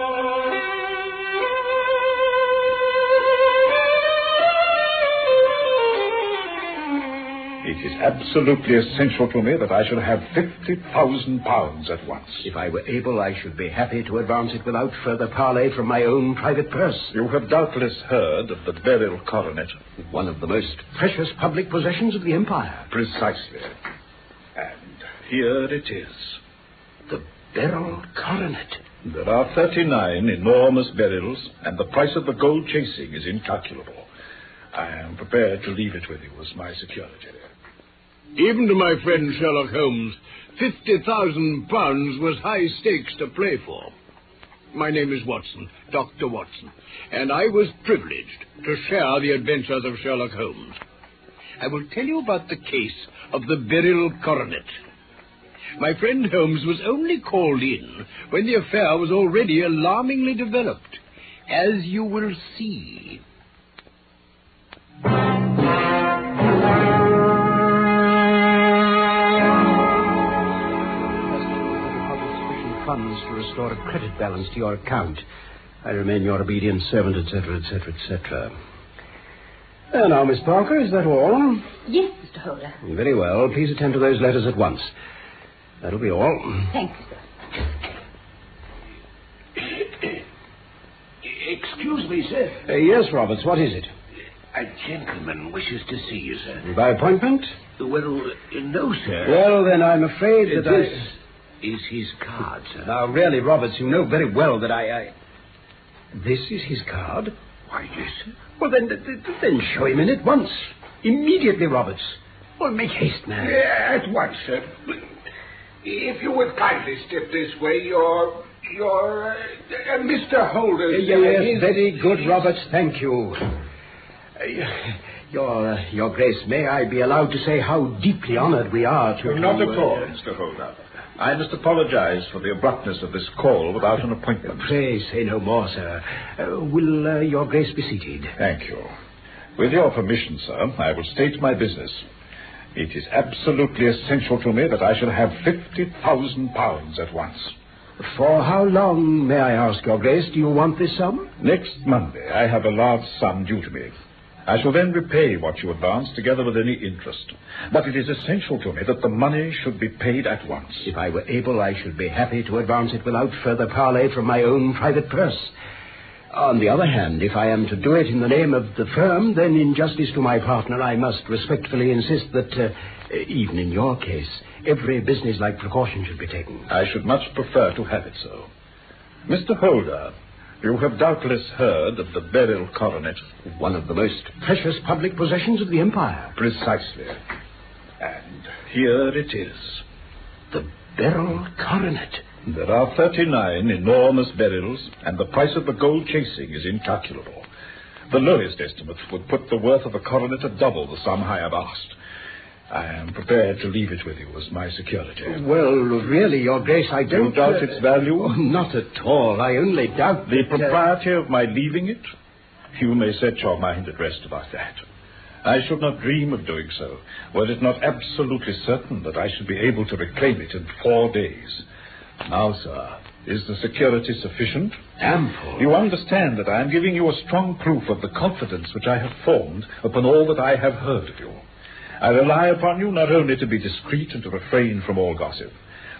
It is absolutely essential to me that I should have £50,000 at once. If I were able, I should be happy to advance it without further parley from my own private purse. You have doubtless heard of the Beryl Coronet. One of the most precious public possessions of the Empire. Precisely. And here it is. The Beryl Coronet. There are 39 enormous beryls, and the price of the gold chasing is incalculable. I am prepared to leave it with you as my security. Even to my friend Sherlock Holmes, £50,000 was high stakes to play for. My name is Watson, Dr. Watson, and I was privileged to share the adventures of Sherlock Holmes. I will tell you about the case of the Beryl Coronet. My friend Holmes was only called in when the affair was already alarmingly developed, as you will see. Funds to restore a credit balance to your account. I remain your obedient servant, etc., etc., etc. Now, Miss Parker, is that all? Yes, Mr. Holder. Very well. Please attend to those letters at once. That'll be all. Thank you, sir. Excuse me, sir. Yes, Roberts, what is it? A gentleman wishes to see you, sir. By appointment? Well, no, sir. Well, then I'm afraid that This is his card, sir. Now, really, Roberts, you know very well that I... This is his card? Why, yes, sir. Well, then show him in at once. Immediately, Roberts. Well, make haste, man. At once, sir. If you would kindly step this way, your Mr. Holder... Yes, very good, Roberts, thank you. Your Grace, may I be allowed to say how deeply honored we are to... Not at all, Mr. Holder. I must apologize for the abruptness of this call without an appointment. Pray say no more, sir. Will your Grace be seated? Thank you. With your permission, sir, I will state my business. It is absolutely essential to me that I should have £50,000 at once. For how long, may I ask, your Grace, do you want this sum? Next Monday, I have a large sum due to me. I shall then repay what you advance, together with any interest. But it is essential to me that the money should be paid at once. If I were able, I should be happy to advance it without further parley from my own private purse. On the other hand, if I am to do it in the name of the firm, then in justice to my partner, I must respectfully insist that, even in your case, every businesslike precaution should be taken. I should much prefer to have it so. Mr. Holder, you have doubtless heard of the Beryl Coronet. One of the most precious public possessions of the Empire. Precisely. And here it is. The Beryl Coronet. There are 39 enormous beryls, and the price of the gold chasing is incalculable. The lowest estimate would put the worth of the coronet at double the sum I have asked. I am prepared to leave it with you as my security. Well, really, Your Grace, I don't... You doubt its value? Oh, not at all. I only doubt the propriety of my leaving it? You may set your mind at rest about that. I should not dream of doing so, were it not absolutely certain that I should be able to reclaim it in 4 days. Now, sir, is the security sufficient? Ample. You understand that I am giving you a strong proof of the confidence which I have formed upon all that I have heard of you. I rely upon you not only to be discreet and to refrain from all gossip,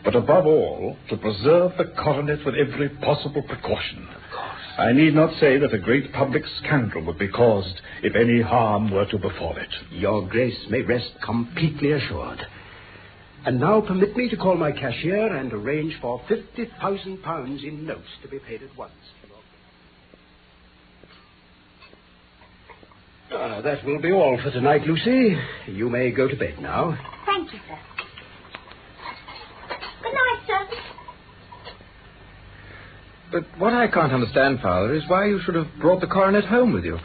but above all, to preserve the coronet with every possible precaution. Of course. I need not say that a great public scandal would be caused if any harm were to befall it. Your Grace may rest completely assured. And now permit me to call my cashier and arrange for £50,000 in notes to be paid at once. That will be all for tonight, Lucy. You may go to bed now. Thank you, sir. Good night, sir. But what I can't understand, Father, is why you should have brought the coronet home with you.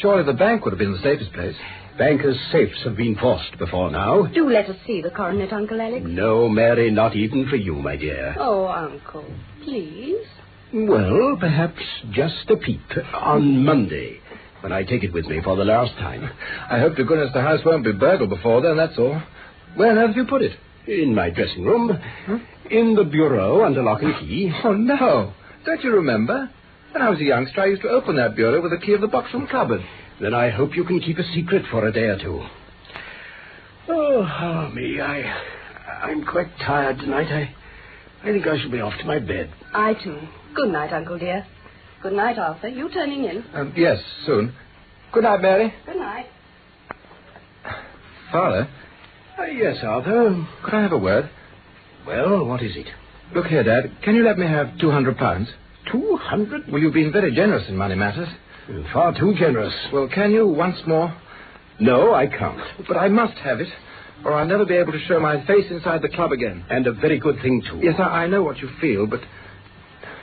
Surely the bank would have been the safest place. Bankers' safes have been forced before now. Do let us see the coronet, Uncle Alex. No, Mary, not even for you, my dear. Oh, Uncle, please. Well, perhaps just a peep on Monday, when I take it with me for the last time. I hope to goodness the house won't be burgled before then, that's all. Where have you put it? In my dressing room. Huh? In the bureau under lock and key. Oh, no. Don't you remember? When I was a youngster, I used to open that bureau with the key of the box room cupboard. Then I hope you can keep a secret for a day or two. Oh, me, I'm quite tired tonight. I think I shall be off to my bed. I, too. Good night, Uncle dear. Good night, Arthur. You turning in? Yes, soon. Good night, Mary. Good night. Father? Yes, Arthur. Could I have a word? Well, what is it? Look here, Dad. Can you let me have £200? 200? Well, you've been very generous in money matters. Far too generous. Well, can you once more? No, I can't. But I must have it, or I'll never be able to show my face inside the club again. And a very good thing, too. Yes, I know what you feel, but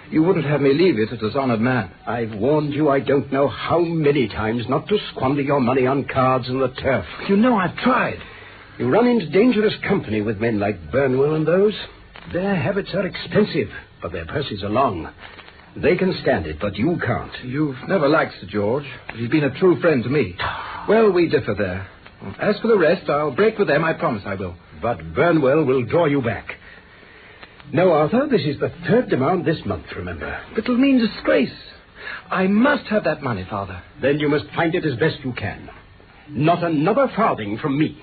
you wouldn't have me leave it as a dishonoured man. I've warned you I don't know how many times not to squander your money on cards and the turf. You know I've tried. You run into dangerous company with men like Burnwell and those. Their habits are expensive, but their purses are long. They can stand it, but you can't. You've never liked Sir George, but he's been a true friend to me. Well, we differ there. As for the rest, I'll break with them, I promise I will. But Burnwell will draw you back. No, Arthur, this is the third demand this month, remember. But it'll mean disgrace. I must have that money, Father. Then you must find it as best you can. Not another farthing from me.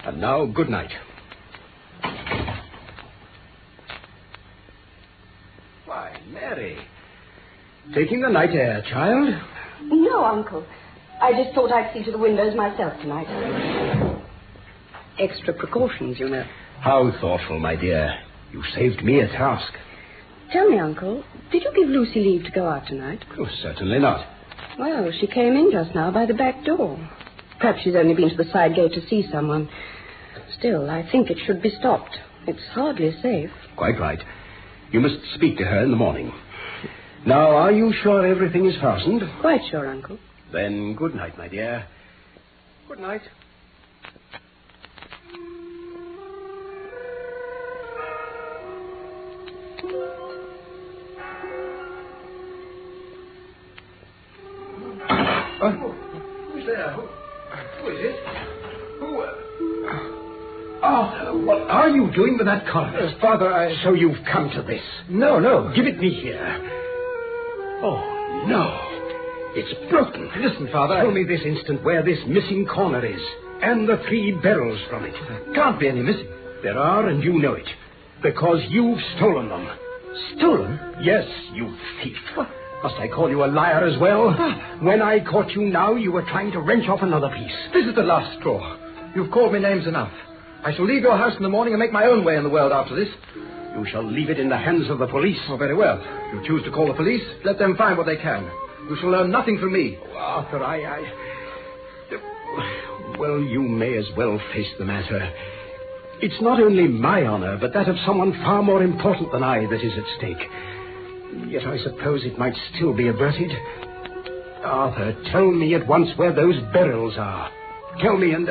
And now, good night. Why, Mary. Taking the night air, child? No, Uncle. I just thought I'd see to the windows myself tonight. Extra precautions, you know. How thoughtful, my dear. You saved me a task. Tell me, Uncle, did you give Lucy leave to go out tonight? Oh, certainly not. Well, she came in just now by the back door. Perhaps she's only been to the side gate to see someone. Still, I think it should be stopped. It's hardly safe. Quite right. You must speak to her in the morning. Now, are you sure everything is fastened? Quite sure, Uncle. Then good night, my dear. Good night. Who's there? Who is it? Who? Arthur, what are you doing with that coronet? Father, So you've come to this. No. Give it me here. Oh, no. It's broken. Listen, Father. Tell me this instant where this missing corner is, and the 3 barrels from it. There can't be any missing. There are, and you know it, because you've stolen them. Stolen? Yes, you thief. Must I call you a liar as well? When I caught you now, you were trying to wrench off another piece. This is the last straw. You've called me names enough. I shall leave your house in the morning and make my own way in the world after this. You shall leave it in the hands of the police. Oh, very well. If you choose to call the police, let them find what they can. You shall learn nothing from me. Oh, Arthur, Well, you may as well face the matter. It's not only my honor, but that of someone far more important than I that is at stake. Yet I suppose it might still be averted. Arthur, tell me at once where those barrels are. Tell me, and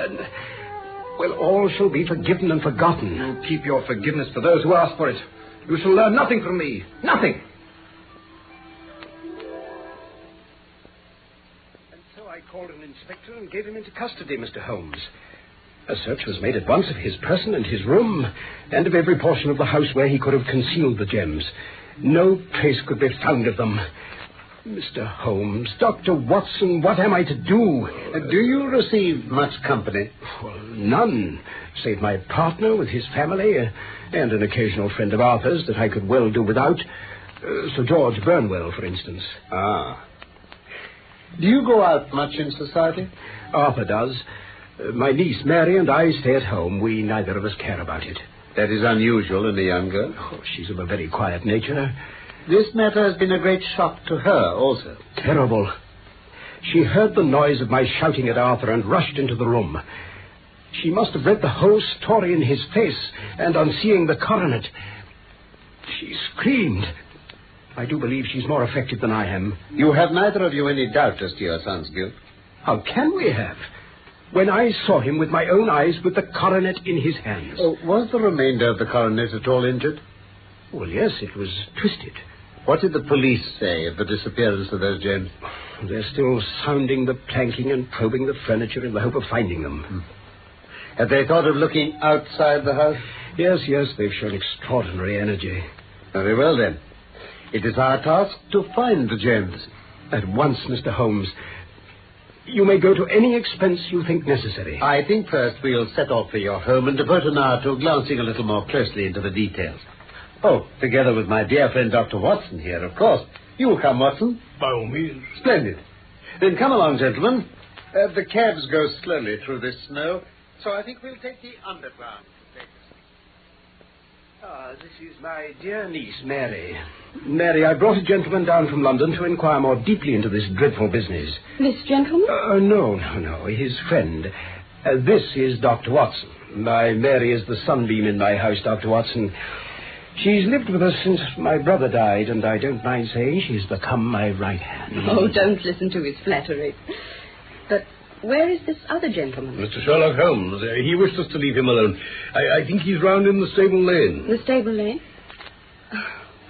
well, all shall be forgiven and forgotten. You keep your forgiveness for those who ask for it. You shall learn nothing from me. Nothing. And so I called an inspector and gave him into custody, Mr. Holmes. A search was made at once of his person and his room, and of every portion of the house where he could have concealed the gems. No trace could be found of them. Mr. Holmes, Dr. Watson, what am I to do? Do you receive much company? Well, none, save my partner with his family, and an occasional friend of Arthur's that I could well do without. Sir George Burnwell, for instance. Ah. Do you go out much in society? Arthur does. My niece Mary and I stay at home. We neither of us care about it. That is unusual in a young girl. Oh, she's of a very quiet nature. This matter has been a great shock to her also. Terrible. She heard the noise of my shouting at Arthur and rushed into the room. She must have read the whole story in his face, and on seeing the coronet, she screamed. I do believe she's more affected than I am. You have neither of you any doubt as to your son's guilt? How can we have? When I saw him with my own eyes with the coronet in his hands. Oh, was the remainder of the coronet at all injured? Well, yes, it was twisted. What did the police say of the disappearance of those gems? They're still sounding the planking and probing the furniture in the hope of finding them. Have they thought of looking outside the house? Yes, they've shown extraordinary energy. Very well, then. It is our task to find the gems. At once, Mr. Holmes. You may go to any expense you think necessary. I think first we'll set off for your home and devote an hour to glancing a little more closely into the details. Oh, together with my dear friend Dr. Watson here, of course. You will come, Watson? By all means. Splendid. Then come along, gentlemen. The cabs go slowly through this snow, so I think we'll take the underground. This is my dear niece, Mary. Mary, I brought a gentleman down from London to inquire more deeply into this dreadful business. This gentleman? No. His friend. This is Dr. Watson. My Mary is the sunbeam in my house, Dr. Watson. She's lived with us since my brother died, and I don't mind saying she's become my right hand. Oh, don't listen to his flattery. But where is this other gentleman? Mr. Sherlock Holmes. He wished us to leave him alone. I think he's round in the stable lane. The stable lane?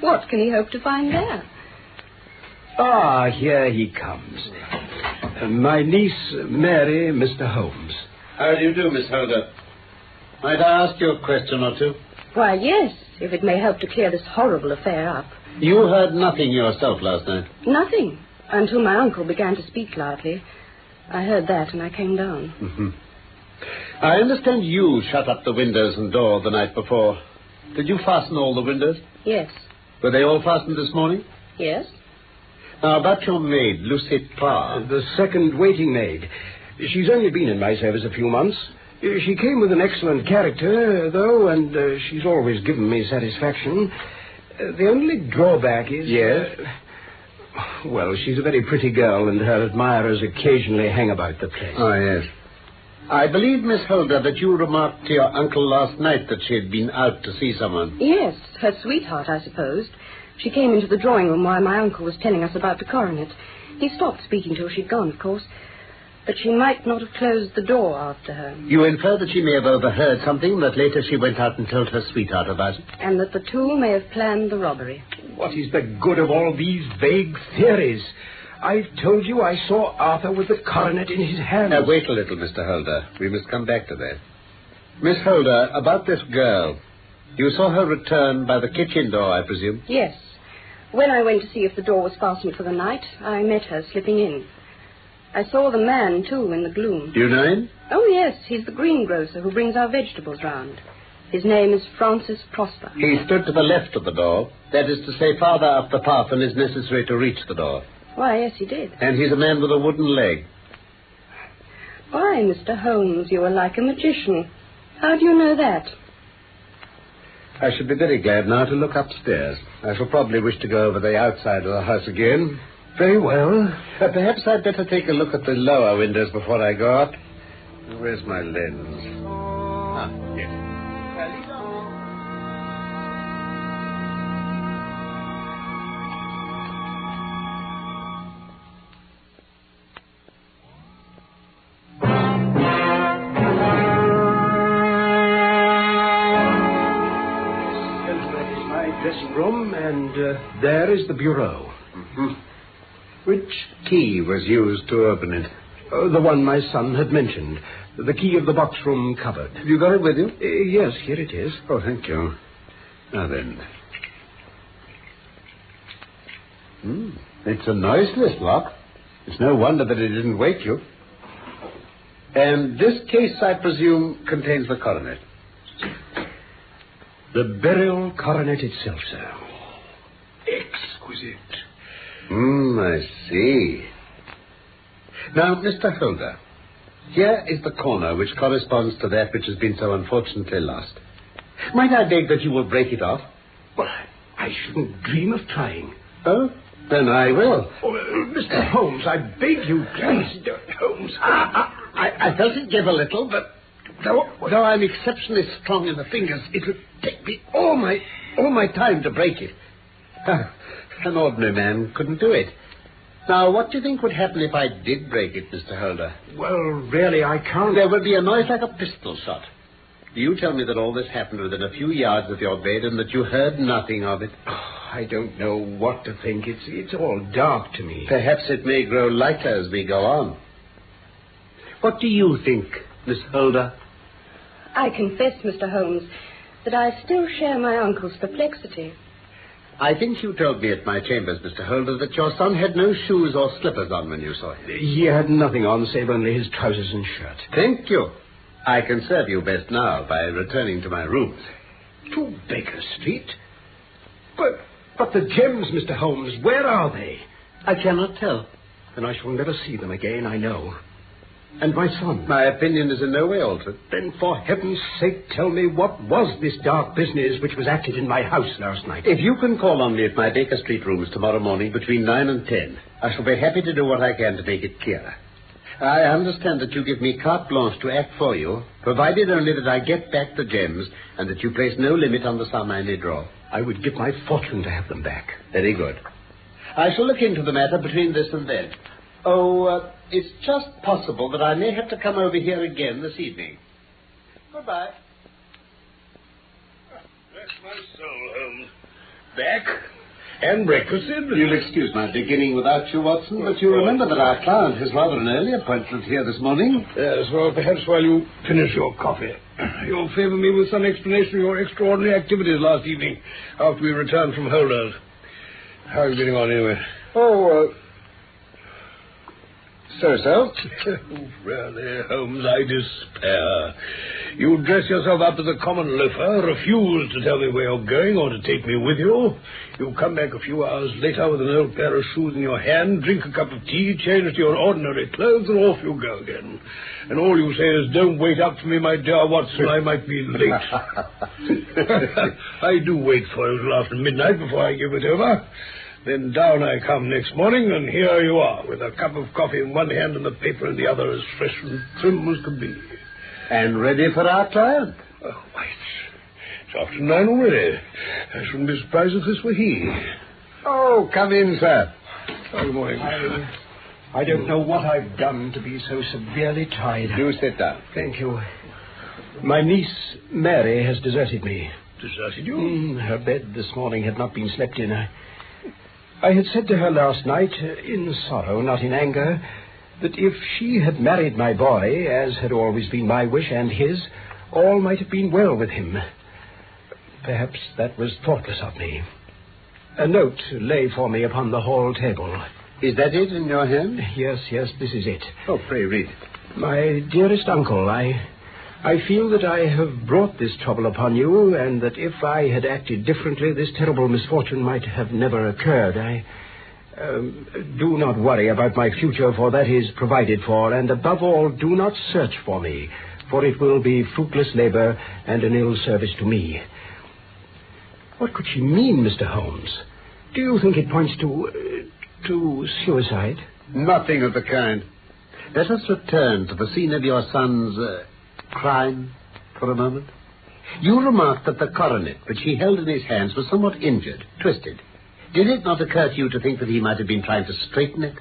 What can he hope to find there? Here he comes. My niece, Mary, Mr. Holmes. How do you do, Miss Holder? Might I ask you a question or two? Why, yes, if it may help to clear this horrible affair up. You heard nothing yourself last night? Nothing, until my uncle began to speak loudly. I heard that and I came down. Mm-hmm. I understand you shut up the windows and door the night before. Did you fasten all the windows? Yes. Were they all fastened this morning? Yes. Now, about your maid, Lucy Clark. The second waiting maid. She's only been in my service a few months. She came with an excellent character, though, and she's always given me satisfaction. The only drawback is... Yes? Well, she's a very pretty girl, and her admirers occasionally hang about the place. Oh, yes. I believe, Miss Holder, that you remarked to your uncle last night that she had been out to see someone. Yes, her sweetheart, I supposed. She came into the drawing room while my uncle was telling us about the coronet. He stopped speaking till she'd gone, of course. But she might not have closed the door after her. You infer that she may have overheard something, that later she went out and told her sweetheart about it? And that the two may have planned the robbery. What is the good of all these vague theories? I've told you I saw Arthur with the coronet in his hand. Now, wait a little, Mr. Holder. We must come back to that. Miss Holder, about this girl. You saw her return by the kitchen door, I presume? Yes. When I went to see if the door was fastened for the night, I met her slipping in. I saw the man, too, in the gloom. Do you know him? Oh, yes. He's the greengrocer who brings our vegetables round. His name is Francis Prosper. He stood to the left of the door. That is to say, farther up the path than is necessary to reach the door. Why, yes, he did. And he's a man with a wooden leg. Why, Mr. Holmes, you are like a magician. How do you know that? I should be very glad now to look upstairs. I shall probably wish to go over the outside of the house again. Very well. Perhaps I'd better take a look at the lower windows before I go up. Where's my lens? Yes. That is my dressing room, and there is the bureau. Mm-hmm. Which key was used to open it? The one my son had mentioned. The key of the box room cupboard. Have you got it with you? Yes, here it is. Oh, thank you. Now then. It's a noiseless lock. It's no wonder that it didn't wake you. And this case, I presume, contains the coronet. The Beryl Coronet itself, sir. Exquisite. I see. Now, Mr. Holder, here is the corner which corresponds to that which has been so unfortunately lost. Might I beg that you will break it off? Well, I shouldn't dream of trying. Oh, then I will. Oh, Mr. Holmes, I beg you, please. Holmes. I felt it give a little, but though I'm exceptionally strong in the fingers, it would take me all my time to break it. An ordinary man couldn't do it. Now, what do you think would happen if I did break it, Mr. Holder? Well, really, I can't... There would be a noise like a pistol shot. Do you tell me that all this happened within a few yards of your bed and that you heard nothing of it? Oh, I don't know what to think. It's all dark to me. Perhaps it may grow lighter as we go on. What do you think, Miss Holder? I confess, Mr. Holmes, that I still share my uncle's perplexity. I think you told me at my chambers, Mr. Holder, that your son had no shoes or slippers on when you saw him. He had nothing on save only his trousers and shirt. Thank you. I can serve you best now by returning to my rooms. To Baker Street? But the gems, Mr. Holmes, where are they? I cannot tell. Then I shall never see them again, I know. And my son? My opinion is in no way altered. Then for heaven's sake, tell me what was this dark business which was acted in my house last night? If you can call on me at my Baker Street rooms tomorrow morning between 9 and 10, I shall be happy to do what I can to make it clearer. I understand that you give me carte blanche to act for you, provided only that I get back the gems and that you place no limit on the sum I may draw. I would give my fortune to have them back. Very good. I shall look into the matter between this and then. It's just possible that I may have to come over here again this evening. Goodbye. Bless my soul, Holmes. Back and breakfasted. You'll excuse my beginning without you, Watson, but you remember that our client has rather an early appointment here this morning. Yes, well, perhaps while you finish your coffee, you'll favor me with some explanation of your extraordinary activities last evening after we returned from Holder's. How are you getting on, anyway? So. Really, Holmes, I despair. You dress yourself up as a common loafer, refuse to tell me where you're going or to take me with you. You come back a few hours later with an old pair of shoes in your hand, drink a cup of tea, change to your ordinary clothes, and off you go again. And all you say is, don't wait up for me, my dear Watson, I might be late. I do wait for you till after midnight before I give it over. Then down I come next morning, and here you are, with a cup of coffee in one hand and the paper in the other, as fresh and trim as could be. And ready for our client. Oh, why, it's after 9 already. I shouldn't be surprised if this were he. Oh, come in, sir. Oh, good morning. I don't know what I've done to be so severely tried. Do sit down. Thank you. My niece, Mary, has deserted me. Deserted you? Her bed this morning had not been slept in. I had said to her last night, in sorrow, not in anger, that if she had married my boy, as had always been my wish and his, all might have been well with him. Perhaps that was thoughtless of me. A note lay for me upon the hall table. Is that it in your hand? Yes, this is it. Oh, pray read it. My dearest uncle, I feel that I have brought this trouble upon you, and that if I had acted differently, this terrible misfortune might have never occurred. Do not worry about my future, for that is provided for, and above all, do not search for me, for it will be fruitless labor and an ill service to me. What could she mean, Mr. Holmes? Do you think it points to suicide? Nothing of the kind. Let us return to the scene of your son's crime for a moment. You remarked that the coronet which he held in his hands was somewhat injured, twisted. Did it not occur to you to think that he might have been trying to straighten it?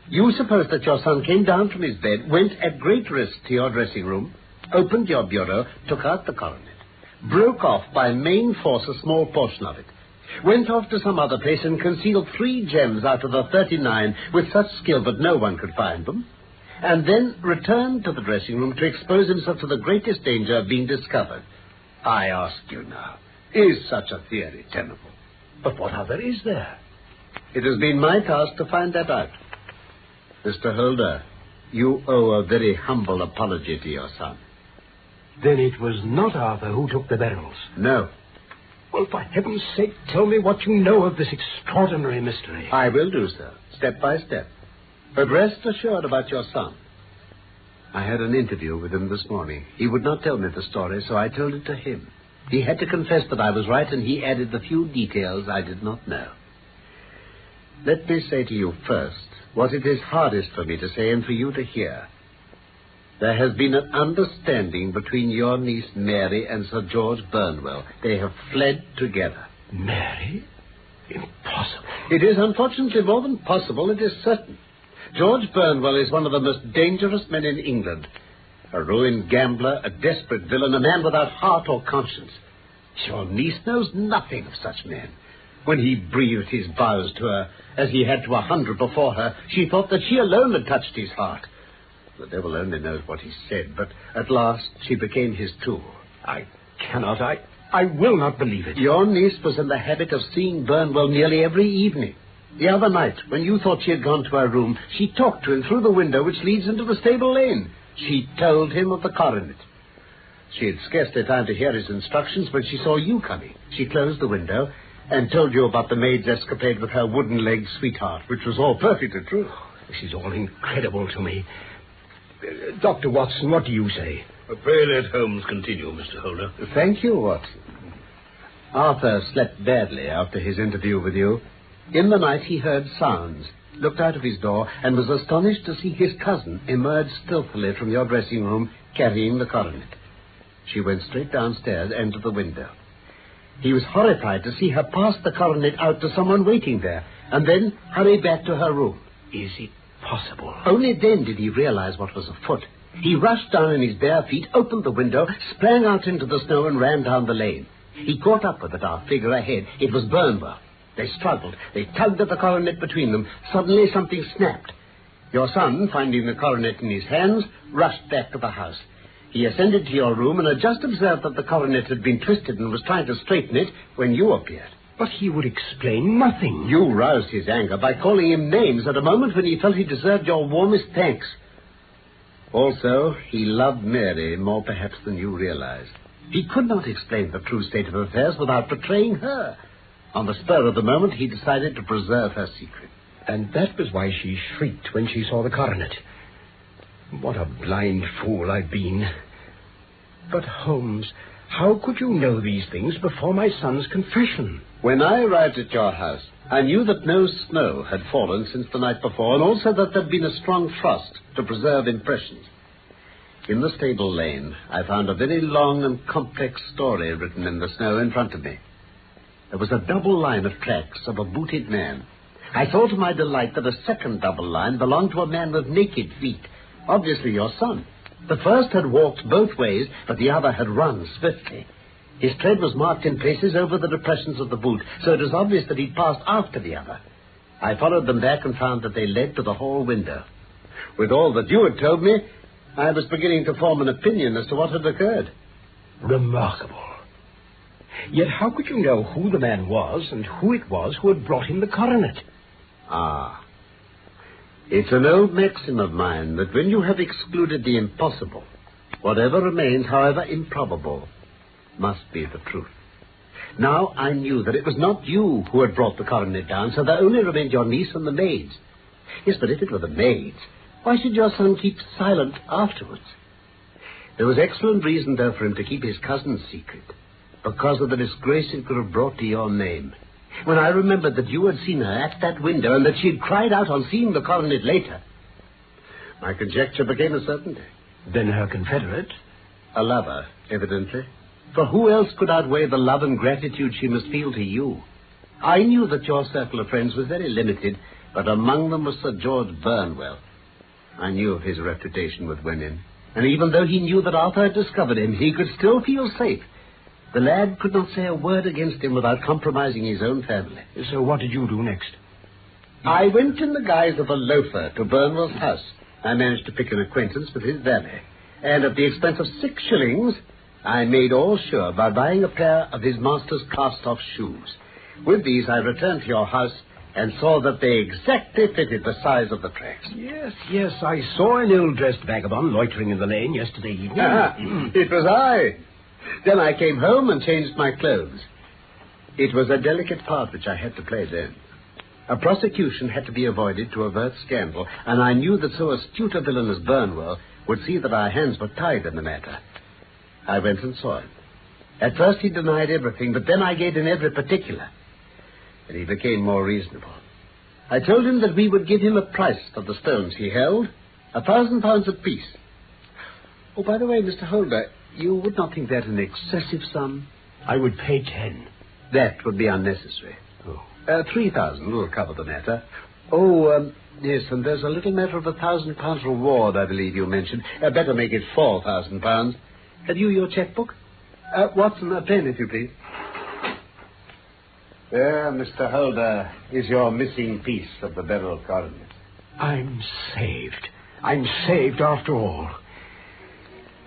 You suppose that your son came down from his bed, went at great risk to your dressing room, opened your bureau, took out the coronet, broke off by main force a small portion of it, went off to some other place and concealed 3 gems out of the 39 with such skill that no one could find them, and then returned to the dressing room to expose himself to the greatest danger of being discovered. I ask you now, is such a theory tenable? But what other is there? It has been my task to find that out. Mr. Holder, you owe a very humble apology to your son. Then it was not Arthur who took the barrels? No. Well, for heaven's sake, tell me what you know of this extraordinary mystery. I will do, sir, step by step. But rest assured about your son. I had an interview with him this morning. He would not tell me the story, so I told it to him. He had to confess that I was right, and he added the few details I did not know. Let me say to you first what it is hardest for me to say and for you to hear. There has been an understanding between your niece Mary and Sir George Burnwell. They have fled together. Mary? Impossible. It is unfortunately more than possible, it is certain. George Burnwell is one of the most dangerous men in England. A ruined gambler, a desperate villain, a man without heart or conscience. Your niece knows nothing of such men. When he breathed his vows to her, as he had to 100 before her, she thought that she alone had touched his heart. The devil only knows what he said, but at last she became his tool. I cannot. I will not believe it. Your niece was in the habit of seeing Burnwell nearly every evening. The other night, when you thought she had gone to her room, she talked to him through the window which leads into the stable lane. She told him of the coronet. She had scarcely time to hear his instructions when she saw you coming. She closed the window and told you about the maid's escapade with her wooden-legged sweetheart, which was all perfectly true. This is all incredible to me. Dr. Watson, what do you say? Pray let Holmes continue, Mr. Holder. Thank you, Watson. Arthur slept badly after his interview with you. In the night he heard sounds, looked out of his door, and was astonished to see his cousin emerge stealthily from your dressing room carrying the coronet. She went straight downstairs and to the window. He was horrified to see her pass the coronet out to someone waiting there, and then hurry back to her room. Is it possible? Only then did he realize what was afoot. He rushed down in his bare feet, opened the window, sprang out into the snow, and ran down the lane. He caught up with the dark figure ahead. It was Burnwell. They struggled. They tugged at the coronet between them. Suddenly something snapped. Your son, finding the coronet in his hands, rushed back to the house. He ascended to your room and had just observed that the coronet had been twisted and was trying to straighten it when you appeared. But he would explain nothing. You roused his anger by calling him names at a moment when he felt he deserved your warmest thanks. Also, he loved Mary more perhaps than you realized. He could not explain the true state of affairs without betraying her. On the spur of the moment, he decided to preserve her secret. And that was why she shrieked when she saw the coronet. What a blind fool I've been. But, Holmes, how could you know these things before my son's confession? When I arrived at your house, I knew that no snow had fallen since the night before, and also that there'd been a strong frost to preserve impressions. In the stable lane, I found a very long and complex story written in the snow in front of me. There was a double line of tracks of a booted man. I saw to my delight that a second double line belonged to a man with naked feet, obviously your son. The first had walked both ways, but the other had run swiftly. His tread was marked in places over the depressions of the boot, so it was obvious that he'd passed after the other. I followed them back and found that they led to the hall window. With all that you had told me, I was beginning to form an opinion as to what had occurred. Remarkable. Yet how could you know who the man was and who it was who had brought him the coronet? Ah. It's an old maxim of mine that when you have excluded the impossible, whatever remains, however improbable, must be the truth. Now I knew that it was not you who had brought the coronet down, so there only remained your niece and the maids. Yes, but if it were the maids, why should your son keep silent afterwards? There was excellent reason, though, for him to keep his cousin's secret, because of the disgrace it could have brought to your name. When I remembered that you had seen her at that window and that she had cried out on seeing the coronet later, my conjecture became a certainty. Then her confederate? A lover, evidently. For who else could outweigh the love and gratitude she must feel to you? I knew that your circle of friends was very limited, but among them was Sir George Burnwell. I knew of his reputation with women, and even though he knew that Arthur had discovered him, he could still feel safe. The lad could not say a word against him without compromising his own family. So what did you do next? I went in the guise of a loafer to Burnwell's house. I managed to pick an acquaintance with his valet, and at the expense of 6 shillings, I made all sure by buying a pair of his master's cast-off shoes. With these, I returned to your house and saw that they exactly fitted the size of the tracks. Yes, I saw an ill-dressed vagabond loitering in the lane yesterday evening. It was I. Then I came home and changed my clothes. It was a delicate part which I had to play then. A prosecution had to be avoided to avert scandal, and I knew that so astute a villain as Burnwell would see that our hands were tied in the matter. I went and saw him. At first he denied everything, but then I gave him every particular, and he became more reasonable. I told him that we would give him a price for the stones he held, £1,000 apiece. Oh, by the way, Mr. Holder, you would not think that an excessive sum? I would pay 10. That would be unnecessary. Oh. 3,000 will cover the matter. Yes, and there's a little matter of £1,000 reward, I believe you mentioned. Better make it £4,000. Have you your checkbook? Watson, a pen, if you please. There, Mr. Holder, is your missing piece of the Beryl Coronet. I'm saved. I'm saved after all.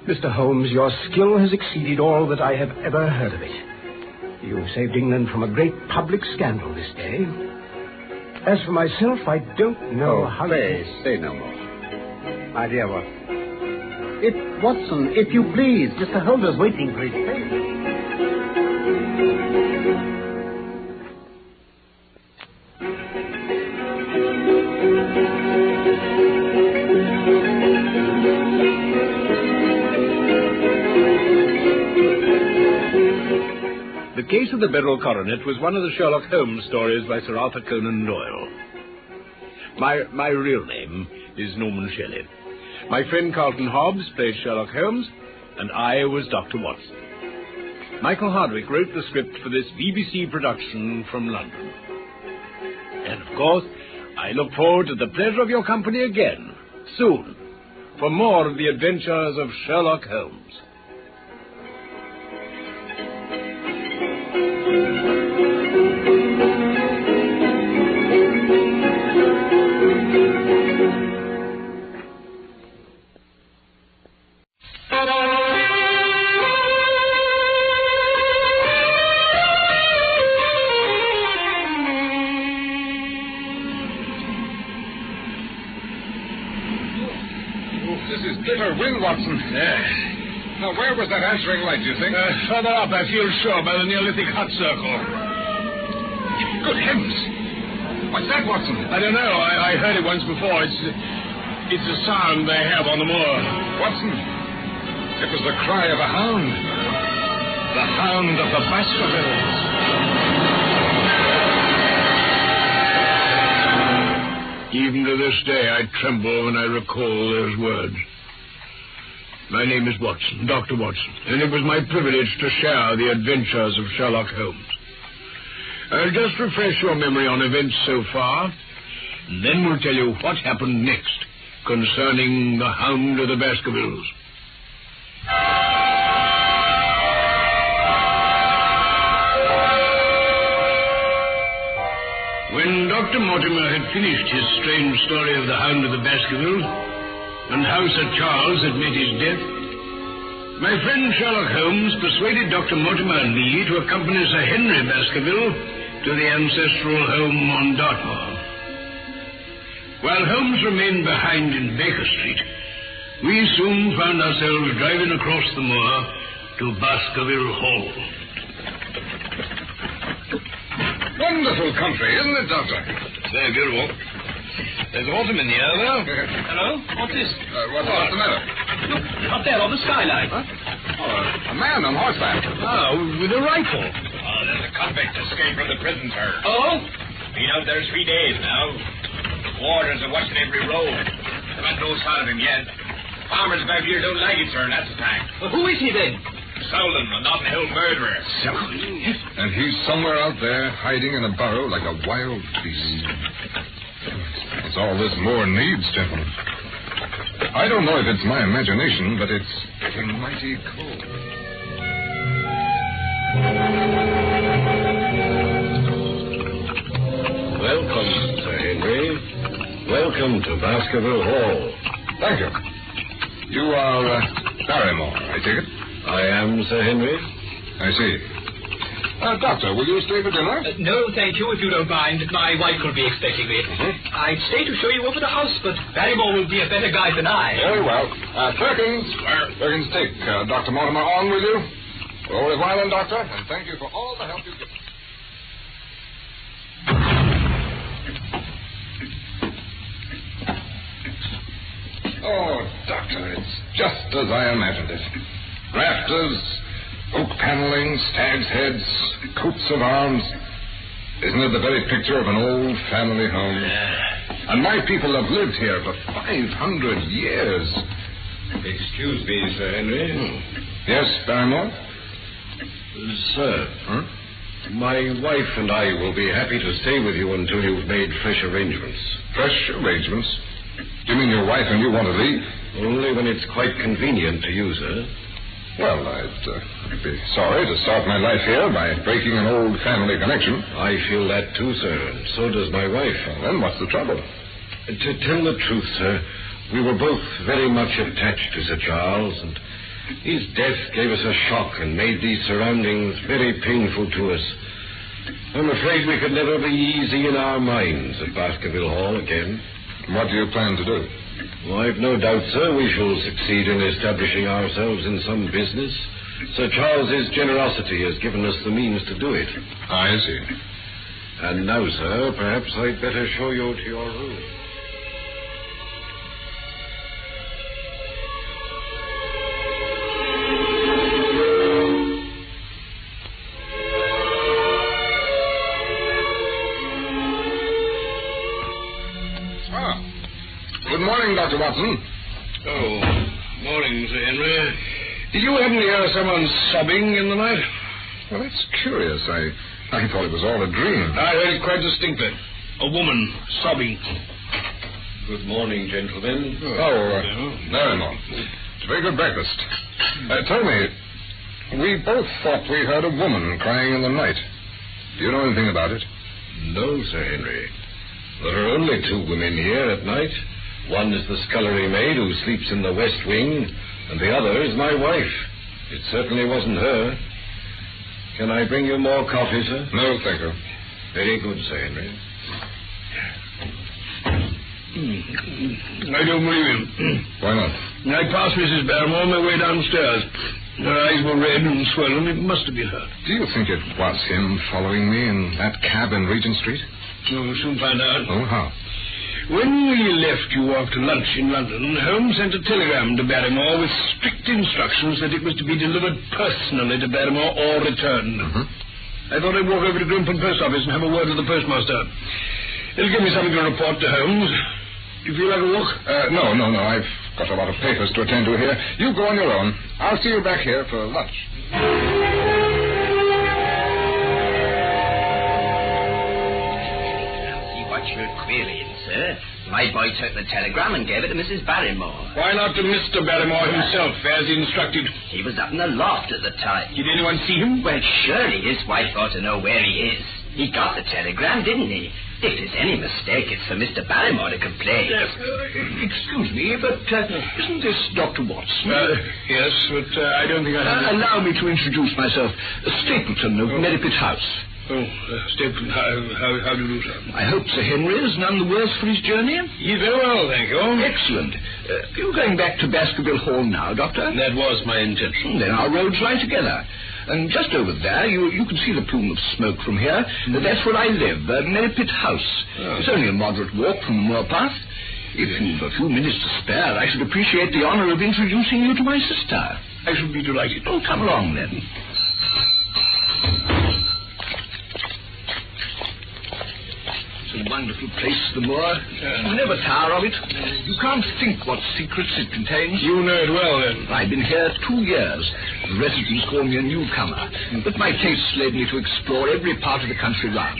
Mr. Holmes, your skill has exceeded all that I have ever heard of it. You saved England from a great public scandal this day. As for myself, I don't know how... Pray, say no more. My dear Watson. Watson, if you please. Mr. Holder's waiting for his train. The Case of the Beryl Coronet was one of the Sherlock Holmes stories by Sir Arthur Conan Doyle. My real name is Norman Shelley. My friend Carlton Hobbs played Sherlock Holmes, and I was Dr. Watson. Michael Hardwick wrote the script for this BBC production from London. And, of course, I look forward to the pleasure of your company again, soon, for more of the adventures of Sherlock Holmes. Bitter wind, Watson. Now, where was that answering light, do you think? Further up, I feel sure, by the Neolithic hut circle. Good heavens! What's that, Watson? I don't know. I heard it once before. It's a sound they have on the moor. Watson, it was the cry of a hound. The hound of the Baskervilles. Even to this day, I tremble when I recall those words. My name is Watson, Dr. Watson, and it was my privilege to share the adventures of Sherlock Holmes. I'll just refresh your memory on events so far, and then we'll tell you what happened next concerning the Hound of the Baskervilles. When Dr. Mortimer had finished his strange story of the Hound of the Baskervilles, and how Sir Charles had met his death, my friend Sherlock Holmes persuaded Dr. Mortimer and me to accompany Sir Henry Baskerville to the ancestral home on Dartmoor. While Holmes remained behind in Baker Street, we soon found ourselves driving across the moor to Baskerville Hall. Wonderful country, isn't it, Doctor? Very beautiful. There's autumn in the air, though. Hello? What's this? What's the matter? Look, up there on the skyline. Huh? Oh, a man on horseback. Oh, with a rifle. Oh, there's a convict escaped from the prison, sir. Oh? Been out there 3 days now. Warders are watching every road. Haven't no sign of him yet. Farmers about here don't like it, sir, and that's the fact. Well, who is he then? Solon, a Notting Hill murderer. And he's somewhere out there, hiding in a burrow like a wild beast. That's all this moor needs, gentlemen. I don't know if it's my imagination, but it's getting mighty cold. Welcome, Sir Henry. Welcome to Baskerville Hall. Thank you. You are Barrymore, I take it? I am, Sir Henry. I see. Doctor, will you stay for dinner? No, thank you, if you don't mind. My wife will be expecting me. I'd stay to show you over the house, but Barrymore will be a better guide than I. Very well. Perkins, take Dr. Mortimer on with you. Au revoir, then, Doctor, and thank you for all the help you give. Oh, Doctor, it's just as I imagined it. Rafters, oak paneling, stag's heads, coats of arms. Isn't it the very picture of an old family home? Yeah. And my people have lived here for 500 years. Excuse me, Sir Henry. Yes, Barrymore? Sir, my wife and I will be happy to stay with you until you've made fresh arrangements. Fresh arrangements? You mean your wife and you want to leave? Only when it's quite convenient to you, sir. Well, I'd be sorry to start my life here by breaking an old family connection. I feel that too, sir, and so does my wife. Well, then what's the trouble? To tell the truth, sir, we were both very much attached to Sir Charles, and His death gave us a shock and made these surroundings very painful to us. I'm afraid we could never be easy in our minds at Baskerville Hall again. What do you plan to do? Well, I've no doubt, sir, we shall succeed in establishing ourselves in some business. Sir Charles's generosity has given us the means to do it. I see. And now, sir, perhaps I'd better show you to your room. Good morning, Dr. Watson. Oh, morning, Sir Henry. Did you happen to hear someone sobbing in the night? Well, that's curious. I thought it was all a dream. I heard it quite distinctly. A woman sobbing. Good morning, gentlemen. Very well. It's a very good breakfast. Tell me, we both thought we heard a woman crying in the night. Do you know anything about it? No, Sir Henry. There are only two women here at night. One is the scullery maid who sleeps in the west wing, and the other is my wife. It certainly wasn't her. Can I bring you more coffee, sir? No, thank you. Very good, Sir Henry. I don't believe him. Why not? I passed Mrs. Barrymore on my way downstairs. Her eyes were red and swollen. It must have been her. Do you think it was him following me in that cab in Regent Street? We'll soon find out. Oh, how? When we left you after lunch in London, Holmes sent a telegram to Barrymore with strict instructions that it was to be delivered personally to Barrymore or returned. Mm-hmm. I thought I'd walk over to Grimpen Post Office and have a word with the postmaster. It'll give me something to report to Holmes. Do you feel like a walk? No. I've got a lot of papers to attend to here. You go on your own. I'll see you back here for lunch. You're querying, sir. My boy took the telegram and gave it to Mrs. Barrymore. Why not to Mr. Barrymore himself, as instructed? He was up in the loft at the time. Did anyone see him? Well, surely his wife ought to know where he is. He got the telegram, didn't he? If there's any mistake, it's for Mr. Barrymore to complain. Yes. Excuse me, but isn't this Dr. Watson? Yes, but I don't think I have... Allow me to introduce myself. Stapleton of Merripit House. Oh, Stapleton, how do you do, sir? I hope Sir Henry is none the worse for his journey. He's very well, thank you. Excellent. Are you going back to Baskerville Hall now, Doctor? That was my intention. Then our roads lie together. And just over there, you can see the plume of smoke from here. That's where I live, Merripit House. Oh. It's only a moderate walk from Moorpath. If you've a few minutes to spare, I should appreciate the honor of introducing you to my sister. I should be delighted. Oh, come along, then. It's a wonderful place, the moor. You never tire of it. You can't think what secrets it contains. You know it well, then. I've been here 2 years. The residents call me a newcomer, but my tastes led me to explore every part of the country round.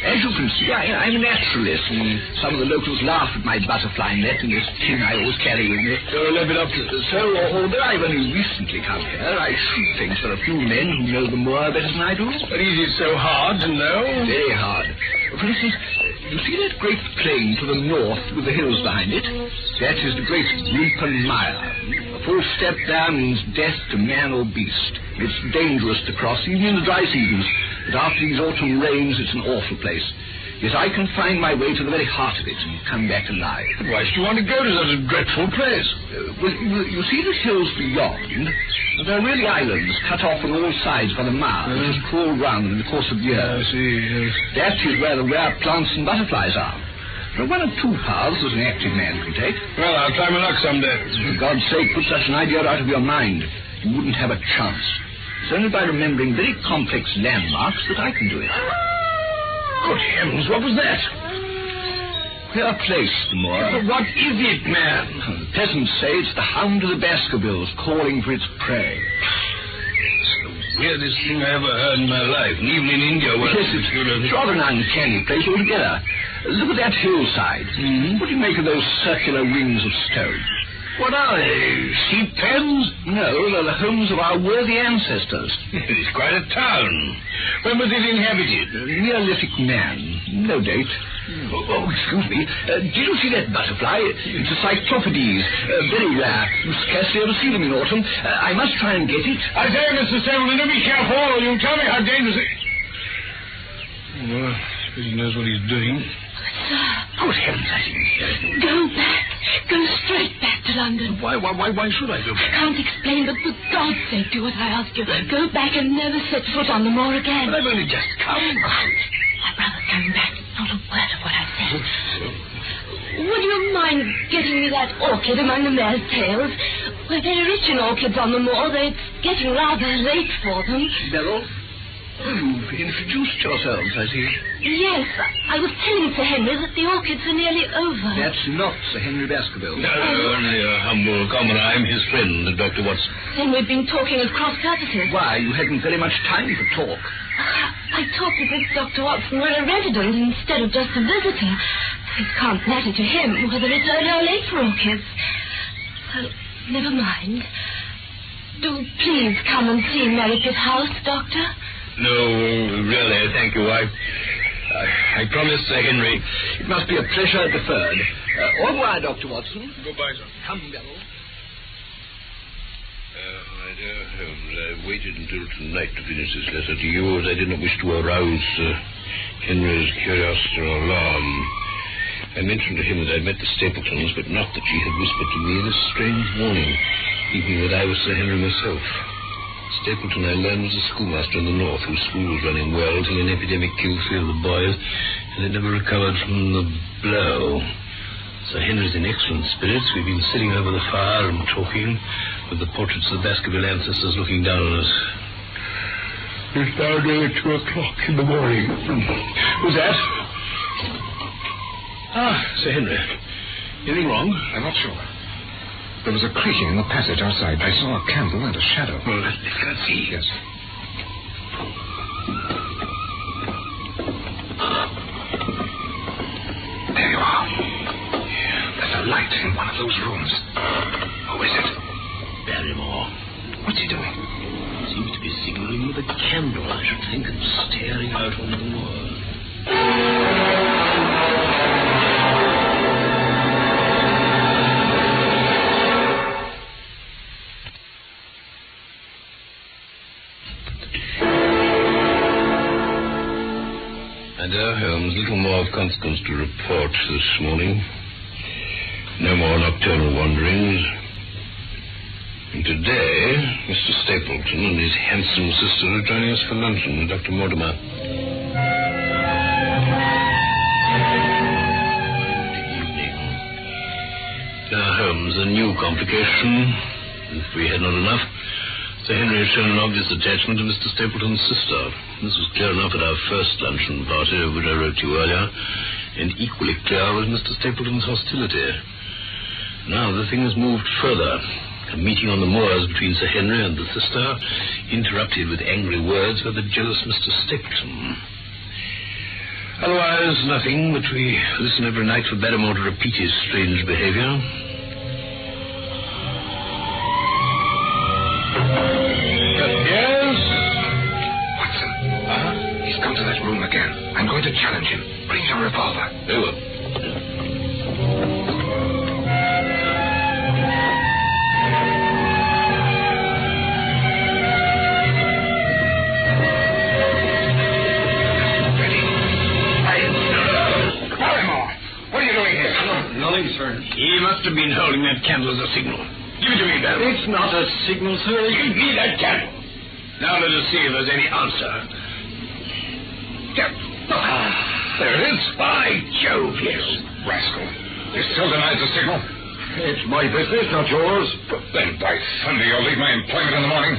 As you can see, I'm a naturalist, and some of the locals laugh at my butterfly net and this tin I always carry with me. You're a little bit up to this. So, although I've only recently come here, I should think there are a few men who know the moor better than I do. But is it so hard to know? Very hard. For instance, you see that great plain to the north with the hills behind it? That is the great Grimpen Mire. A full step there means death to man or beast. It's dangerous to cross, even in the dry seasons. But after these autumn rains, it's an awful place. Yet I can find my way to the very heart of it and come back alive. But why should you want to go to such a dreadful place? Well, you see the hills beyond? They're really islands cut off on all sides by the mire, which has crawled round in the course of years. I see, yes. That is where the rare plants and butterflies are. There are one or two paths that an active man can take. Well, I'll try my luck someday. For God's sake, put such an idea out of your mind. You wouldn't have a chance. It's only by remembering very complex landmarks that I can do it. Good heavens, what was that? Queer place, the moor. But what is it, man? The peasants say it's the hound of the Baskervilles calling for its prey. It's the weirdest thing I ever heard in my life, and even in India. Yes, it's rather an uncanny place altogether. Look at that hillside. What do you make of those circular rings of stone? What are they? Sheep pens? No, they're the homes of our worthy ancestors. It's quite a town. When was it inhabited? A Neolithic man. No date. Oh, excuse me. Did you see that butterfly? It's a cyclopedes. Very rare. You scarcely ever see them in autumn. I must try and get it. I say, Mr. Stapleton, be careful. You tell me how dangerous it... Well, I suppose he knows what he's doing. Sir. Good heavens, I see. Go back. Go straight back to London. Why should I go I back? can't explain, but for God's sake, do what I ask you. Go back and never set foot on the moor again. But I've only just come. My brother's coming back. Not a word of what I said. Would you mind getting me that orchid among the mare's tails? We're very rich in orchids on the moor, though it's getting rather late for them. Beryl, you've introduced yourselves, I see. Yes, I was telling Sir Henry that the orchids are nearly over. That's not Sir Henry Baskerville. No, only a humble commoner. I'm his friend, Dr. Watson. Then we've been talking of cross purposes. Why, you hadn't very much time for talk. I talked as if Dr. Watson were a resident instead of just a visitor. It can't matter to him whether it's early or late for orchids. So, never mind. Do please come and see Merripit House, Doctor. No, really, thank you. I promised Sir Henry. It must be a pleasure deferred. Au revoir, Dr. Watson. Goodbye, sir. Come, Beryl. My dear Holmes, I waited until tonight to finish this letter to you, as I did not wish to arouse Henry's curiosity or alarm. I mentioned to him that I'd met the Stapletons, but not that she had whispered to me this strange warning, thinking that I was Sir Henry myself. Stapleton, I learned, was a schoolmaster in the north, whose school was running well till an epidemic killed 3 of the boys, and had never recovered from the blow. Sir Henry's in excellent spirits. We've been sitting over the fire and talking, with the portraits of the Baskerville ancestors looking down on us. It's now nearly 2 o'clock in the morning. Who's that? Sir Henry. Anything wrong? I'm not sure. There was a creaking in the passage outside. I saw a candle and a shadow. Well, let's go and see. Yes. There you are. There's a light in one of those rooms. Who is it? Barrymore. What's he doing? Seems to be signaling with a candle, I should think, and staring out on the moor. Holmes, little more of consequence to report this morning. No more nocturnal wanderings. And today, Mr. Stapleton and his handsome sister are joining us for luncheon with Dr. Mortimer. Evening. Now, Holmes, a new complication. If we had not enough, Sir Henry has shown an obvious attachment to Mr. Stapleton's sister. This was clear enough at our first luncheon party, of which I wrote to you earlier, and equally clear was Mr. Stapleton's hostility. Now the thing has moved further. A meeting on the moors between Sir Henry and the sister, interrupted with angry words by the jealous Mr. Stapleton. Otherwise, nothing, but we listen every night for Barrymore to repeat his strange behavior. He's come to that room again. I'm going to challenge him. Bring your revolver. Very well. Ready? Barrymore, what are you doing here? Nothing, sir. He must have been holding that candle as a signal. Give it to me, Barrymore. It's not a signal, sir. Give me that candle. Now let us see if there's any answer. There it is. By Jove, yes. Rascal. You still denies the signal? It's my business, not yours. Then, by thunder, you'll leave my employment in the morning.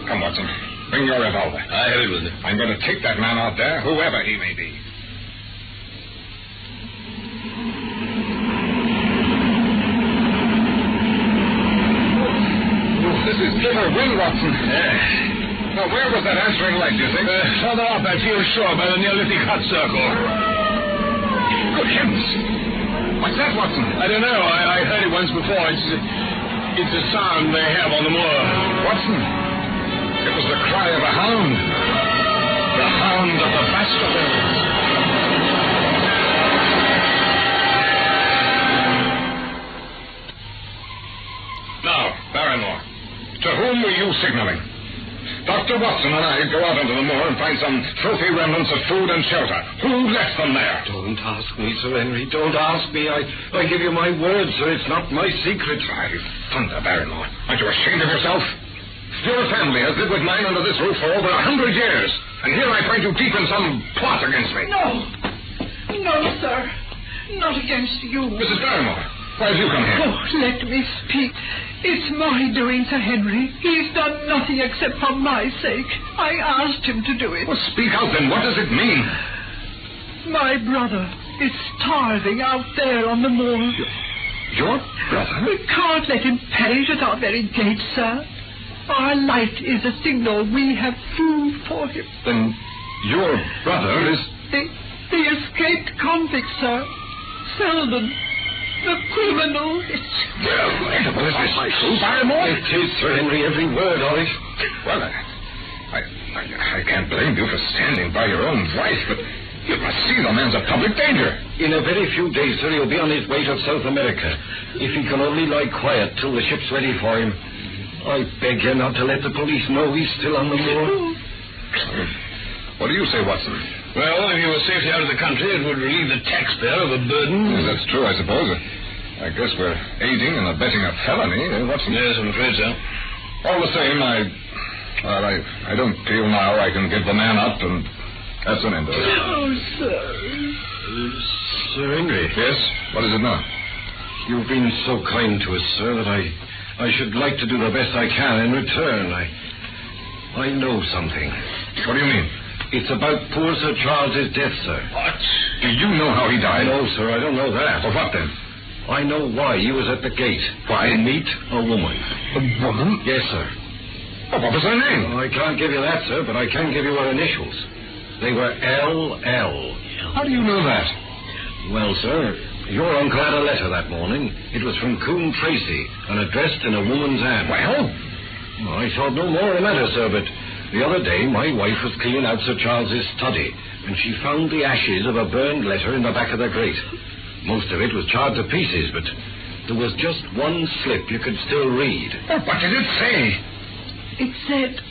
Come, Watson. Bring your revolver. I have it with me. I'm going to take that man out there, whoever he may be. This is bitter wind, Watson. Now, where was that answering light, do you think? Further up, I feel sure, by the Neolithic hut circle. Good heavens! What's that, Watson? I don't know. I heard it once before. It's a sound they have on the moor. Watson, it was the cry of a hound. The hound of the Baskervilles. blackmailing. Dr. Watson and I go out into the moor and find some filthy remnants of food and shelter. Who left them there? Don't ask me, Sir Henry. Don't ask me. I give you my word, sir. It's not my secret. Thunder, Barrymore. Aren't you ashamed of yourself? Your family has lived with mine under this roof for over 100 years. And here I find you deep in some plot against me. No, sir. Not against you. Mrs. Barrymore, why have you come here? Oh, let me speak. It's my doing, Sir Henry. He's done nothing except for my sake. I asked him to do it. Well, speak out then. What does it mean? My brother is starving out there on the moor. Your brother? We can't let him perish at our very gate, sir. Our light is a signal we have food for him. Then your brother is... The escaped convict, sir. Selden. The criminal. Well, is this true, Barrymore? It is, Sir Henry, every word of it. Well, I can't blame you for standing by your own wife, but you must see the man's a public danger. In a very few days, sir, he'll be on his way to South America. If he can only lie quiet till the ship's ready for him. I beg you not to let the police know he's still on the moor. What do you say, Watson? Well, if he was safely out of the country, it would relieve the taxpayer of a burden. Yes, that's true, I suppose. I guess we're aiding and abetting a felony, Watson? Yes, I'm afraid so. All the same, I don't feel now I can give the man up, and that's an end of it. Oh, sir. Sir Henry. Yes? What is it now? You've been so kind to us, sir, that I should like to do the best I can in return. I know something. What do you mean? It's about poor Sir Charles's death, sir. What? Do you know how he died? No, sir, I don't know that. Well, what then? I know why he was at the gate. Why? To meet a woman. A woman? Yes, sir. Oh, what was her name? I can't give you that, sir, but I can give you her initials. They were L.L. How do you know that? Well, sir, your uncle had a letter that morning. It was from Coon Tracy and addressed in a woman's hand. Well? I thought no more of the matter, sir, but the other day my wife was cleaning out Sir Charles's study, and she found the ashes of a burned letter in the back of the grate. Most of it was charred to pieces, but there was just one slip you could still read. Oh, what did it say? It said,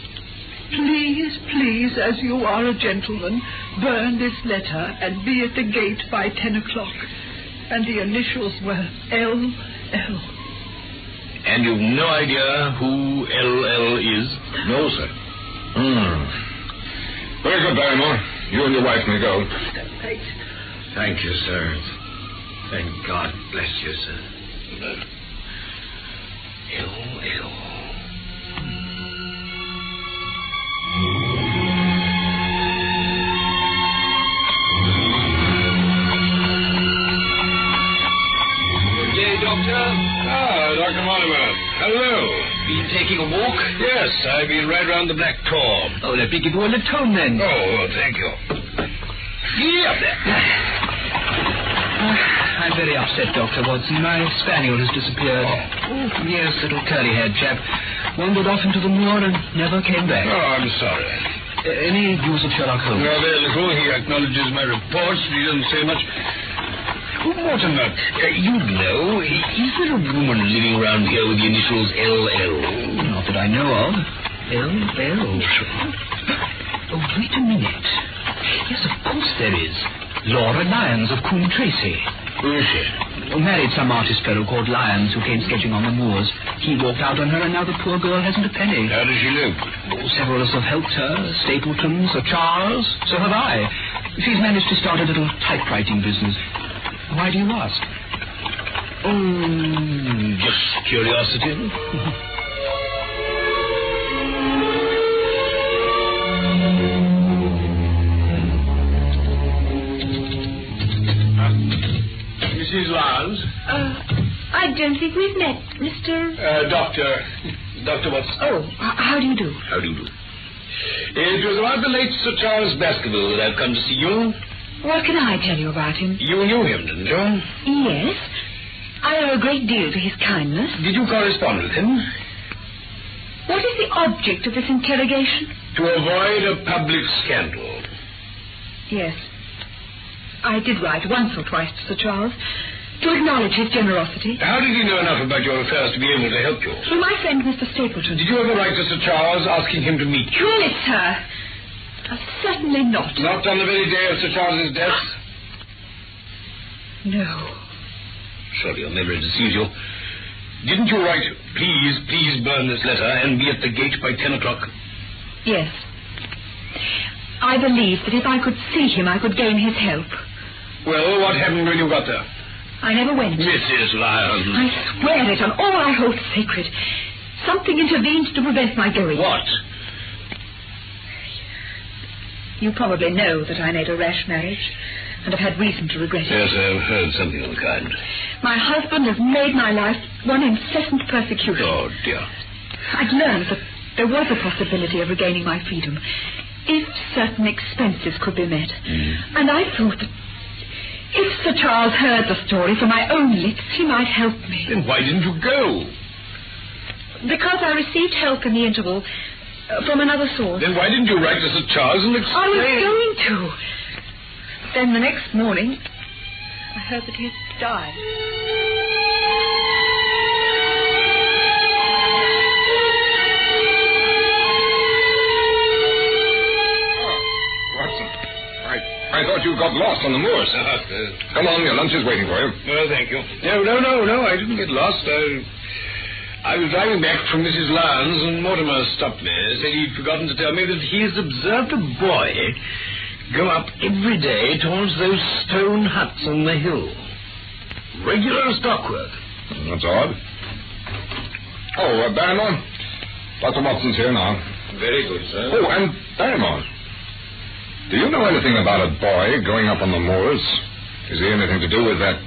please, as you are a gentleman, burn this letter and be at the gate by 10 o'clock. And the initials were L.L. And you've no idea who L.L. is? No, sir. Very good, Barrymore. You and your wife may go. Thank you, sir. And God bless you, sir. L.L. Good day, Doctor. Dr. Mortimer. Hello. Been taking a walk? Yes, I've been right round the Black Tor. Oh, let me give you a lift home, then. Oh, thank you. Giddy up there. I'm very upset, Dr. Watson. My spaniel has disappeared. Oh, yes, little curly-haired chap. Wandered off into the moor and never came back. Oh, I'm sorry. Any news of Sherlock Holmes? No, very little. He acknowledges my reports, but he doesn't say much. Oh, Mortimer, you know, is there a woman living around here with the initials L.L.? Not that I know of. L.L. Oh, wait a minute. Yes, of course there is. Laura Lyons of Coon Tracy. Who is she? Married some artist fellow called Lyons who came sketching on the moors. He walked out on her, and now the poor girl hasn't a penny. How does she live? Oh, several of us have helped her. Stapleton, Sir Charles. So have I. She's managed to start a little typewriting business. Why do you ask? Oh, just curiosity. Mrs. Lyons? I don't think we've met, Mr... Dr. Watson. Oh, how do you do? How do you do? It was about the late Sir Charles Baskerville that I've come to see you. What can I tell you about him? You knew him, didn't you? Yes. I owe a great deal to his kindness. Did you correspond with him? What is the object of this interrogation? To avoid a public scandal. Yes. I did write once or twice to Sir Charles, to acknowledge his generosity. How did he know enough about your affairs to be able to help you? Through my friend, Mr. Stapleton. Did you ever write to Sir Charles asking him to meet you? Truly, sir. Certainly not. Not on the very day of Sir Charles's death? No. Surely your memory deceives you. Didn't you write, please burn this letter and be at the gate by 10 o'clock? Yes. I believed that if I could see him, I could gain his help. Well, what happened when you got there? I never went. Mrs. Lyons. I swear it on all I hold sacred. Something intervened to prevent my going. What? You probably know that I made a rash marriage and have had reason to regret it. Yes, I've heard something of the kind. My husband has made my life one incessant persecution. Oh, dear. I'd learned that there was a possibility of regaining my freedom if certain expenses could be met. And I thought that if Sir Charles heard the story from my own lips, he might help me. Then why didn't you go? Because I received help in the interval from another source. Then why didn't you write to Sir Charles and explain? I was going to. Then the next morning, I heard that he had died. Watson, I thought you got lost on the moors. Come on, your lunch is waiting for you. Well, thank you. No, I didn't get lost. I was driving back from Mrs. Lyons, and Mortimer stopped me. Said he'd forgotten to tell me that he has observed a boy go up every day towards those stone huts on the hill. Regular stockwork. That's odd. Oh, Barrymore. Dr. Watson's here now. Very good, sir. Oh, and Barrymore. Do you know anything about a boy going up on the moors? Is he anything to do with that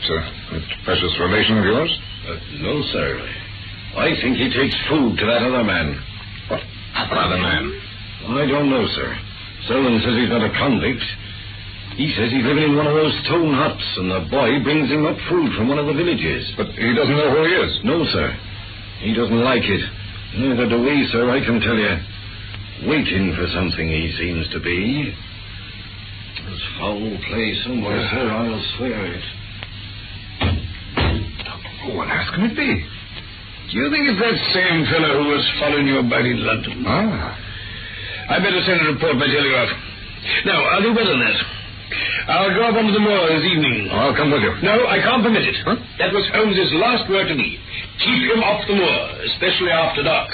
precious relation of yours? No, sir. I think he takes food to that other man. What other man? I don't know, sir. Selwyn says he's not a convict. He says he's living in one of those stone huts, and the boy brings him up food from one of the villages. But he doesn't know who he is. No, sir. He doesn't like it. Neither do we, sir, I can tell you. Waiting for something, he seems to be. There's foul play somewhere, sir, I'll swear it. What else can it be? Do you think it's that same fellow who was following you about in London? I better send a report by telegraph. Now, I'll do better than that. I'll go up onto the moor this evening. I'll come with you. No, I can't permit it. Huh? That was Holmes's last word to me. Keep him off the moor, especially after dark.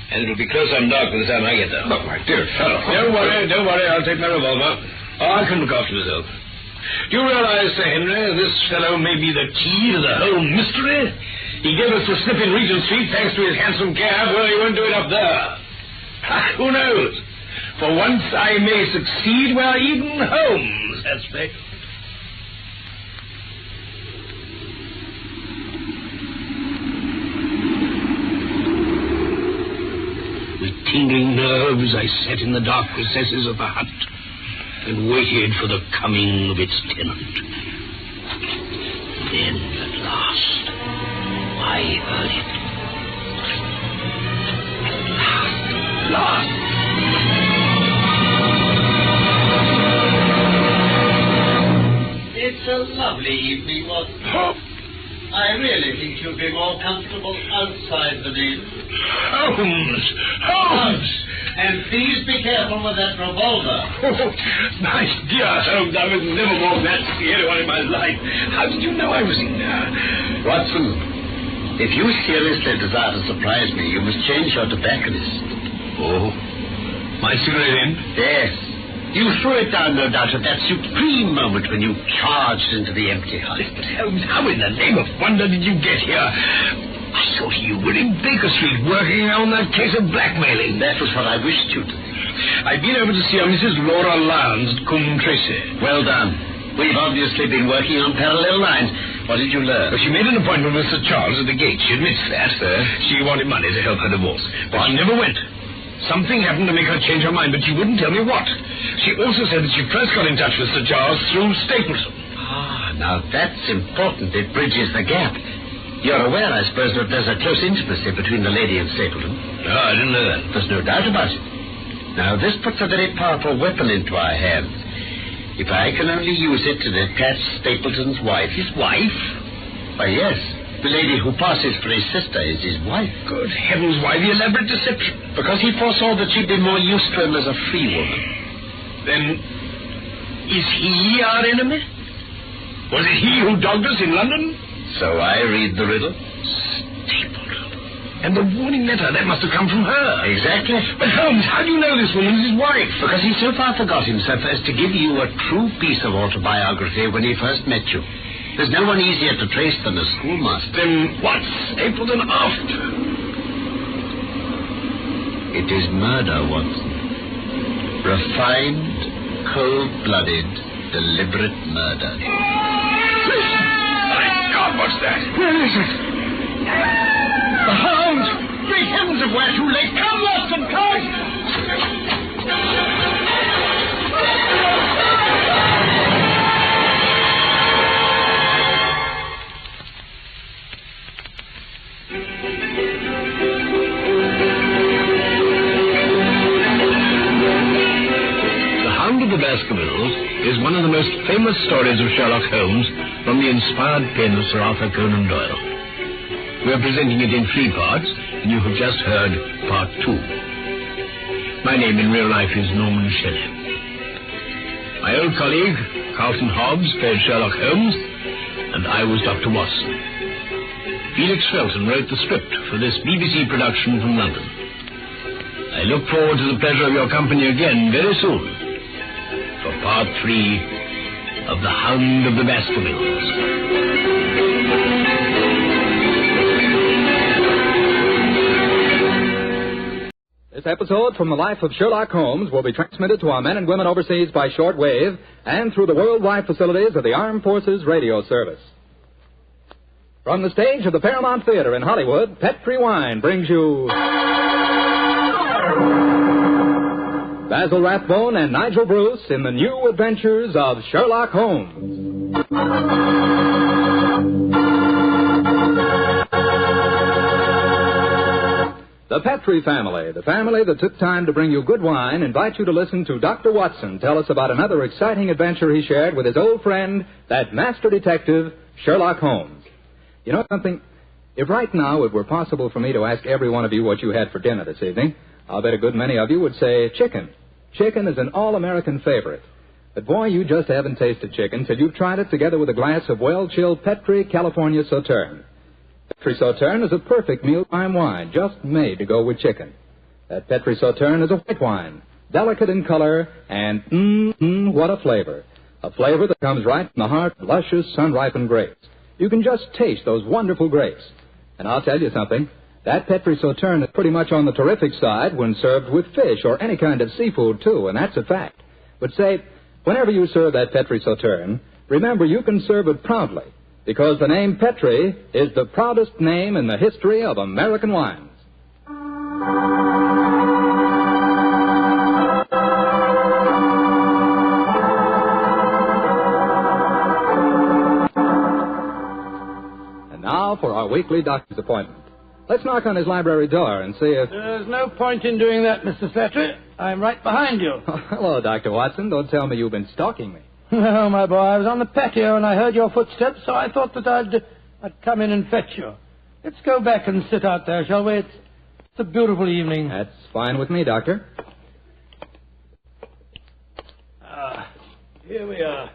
And it'll be close on dark by the time I get there. But, my dear fellow... Don't worry, I'll take my revolver. I can look after myself. Do you realize, Sir Henry, this fellow may be the key to the whole mystery? He gave us the slip in Regent Street thanks to his handsome cab. Well, he won't do it up there. Who knows? For once I may succeed where even Holmes has failed. With tingling nerves, I sat in the dark recesses of the hut and waited for the coming of its tenant. Then, at last, I heard it. At last. It's a lovely evening, Watson. I really think you'll be more comfortable outside than in. Holmes! And please be careful with that revolver. Oh, my dear Holmes, I was never more glad to see anyone in my life. How did you know I was in there? Watson, if you seriously desire to surprise me, you must change your tobacconist. Oh? My cigarette end? Yes. You threw it down, no doubt, at that supreme moment when you charged into the empty hut. But Holmes, how in the name of wonder did you get here? I thought you were in Baker Street working on that case of blackmailing. That was what I wished you to think. I've been over to see a Mrs. Laura Lyons at Coombe Tracy. Well done. We've obviously been working on parallel lines. What did you learn? Well, she made an appointment with Sir Charles at the gate. She admits that. She wanted money to help her divorce. But she never went. Something happened to make her change her mind, but she wouldn't tell me what. She also said that she first got in touch with Sir Charles through Stapleton. Now that's important. It bridges the gap. You're aware, I suppose, that there's a close intimacy between the lady and Stapleton? No, I didn't know that. There's no doubt about it. Now, this puts a very powerful weapon into our hands. If I can only use it to detach Stapleton's wife... His wife? Why, yes. The lady who passes for his sister is his wife. Good heavens, why the elaborate deception? Because he foresaw that she'd be more use to him as a free woman. Then, is he our enemy? Was it he who dogged us in London? So I read the riddle. And the warning letter, that must have come from her. Exactly. But Holmes, how do you know this woman's his wife? Because he so far forgot himself as to give you a true piece of autobiography when he first met you. There's no one easier to trace than a schoolmaster. Then what's April and after? It is murder, Watson. Refined, cold-blooded, deliberate murder. Listen! My God, what's that? Where is it? The hounds! Great heavens, if we're too late! Come, Watson, come! The Baskervilles is one of the most famous stories of Sherlock Holmes from the inspired pen of Sir Arthur Conan Doyle. We are presenting it in 3 parts, and you have just heard part 2. My name in real life is Norman Shelley. My old colleague, Carlton Hobbs, played Sherlock Holmes, and I was Dr. Watson. Felix Felton wrote the script for this BBC production from London. I look forward to the pleasure of your company again very soon for part 3 of The Hound of the Baskervilles. This episode from the life of Sherlock Holmes will be transmitted to our men and women overseas by shortwave and through the worldwide facilities of the Armed Forces Radio Service. From the stage of the Paramount Theater in Hollywood, Petri Wine brings you Basil Rathbone and Nigel Bruce in the new adventures of Sherlock Holmes. The Petri family, the family that took time to bring you good wine, invites you to listen to Dr. Watson tell us about another exciting adventure he shared with his old friend, that master detective, Sherlock Holmes. You know something? If right now it were possible for me to ask every one of you what you had for dinner this evening, I'll bet a good many of you would say chicken. Chicken is an all-American favorite. But, boy, you just haven't tasted chicken till you've tried it together with a glass of well-chilled Petri California Sauterne. Petri Sauterne is a perfect mealtime wine, just made to go with chicken. That Petri Sauterne is a white wine, delicate in color, and, what a flavor. A flavor that comes right from the heart of luscious, sun-ripened grapes. You can just taste those wonderful grapes. And I'll tell you something. That Petri Sauterne is pretty much on the terrific side when served with fish or any kind of seafood, too, and that's a fact. But say, whenever you serve that Petri Sauterne, remember you can serve it proudly, because the name Petri is the proudest name in the history of American wines. And now for our weekly doctor's appointment. Let's knock on his library door and see if... There's no point in doing that, Mr. Slattery. I'm right behind you. Oh, hello, Dr. Watson. Don't tell me you've been stalking me. No, my boy. I was on the patio and I heard your footsteps, so I thought that I'd come in and fetch you. Let's go back and sit out there, shall we? It's a beautiful evening. That's fine with me, Doctor. Here we are.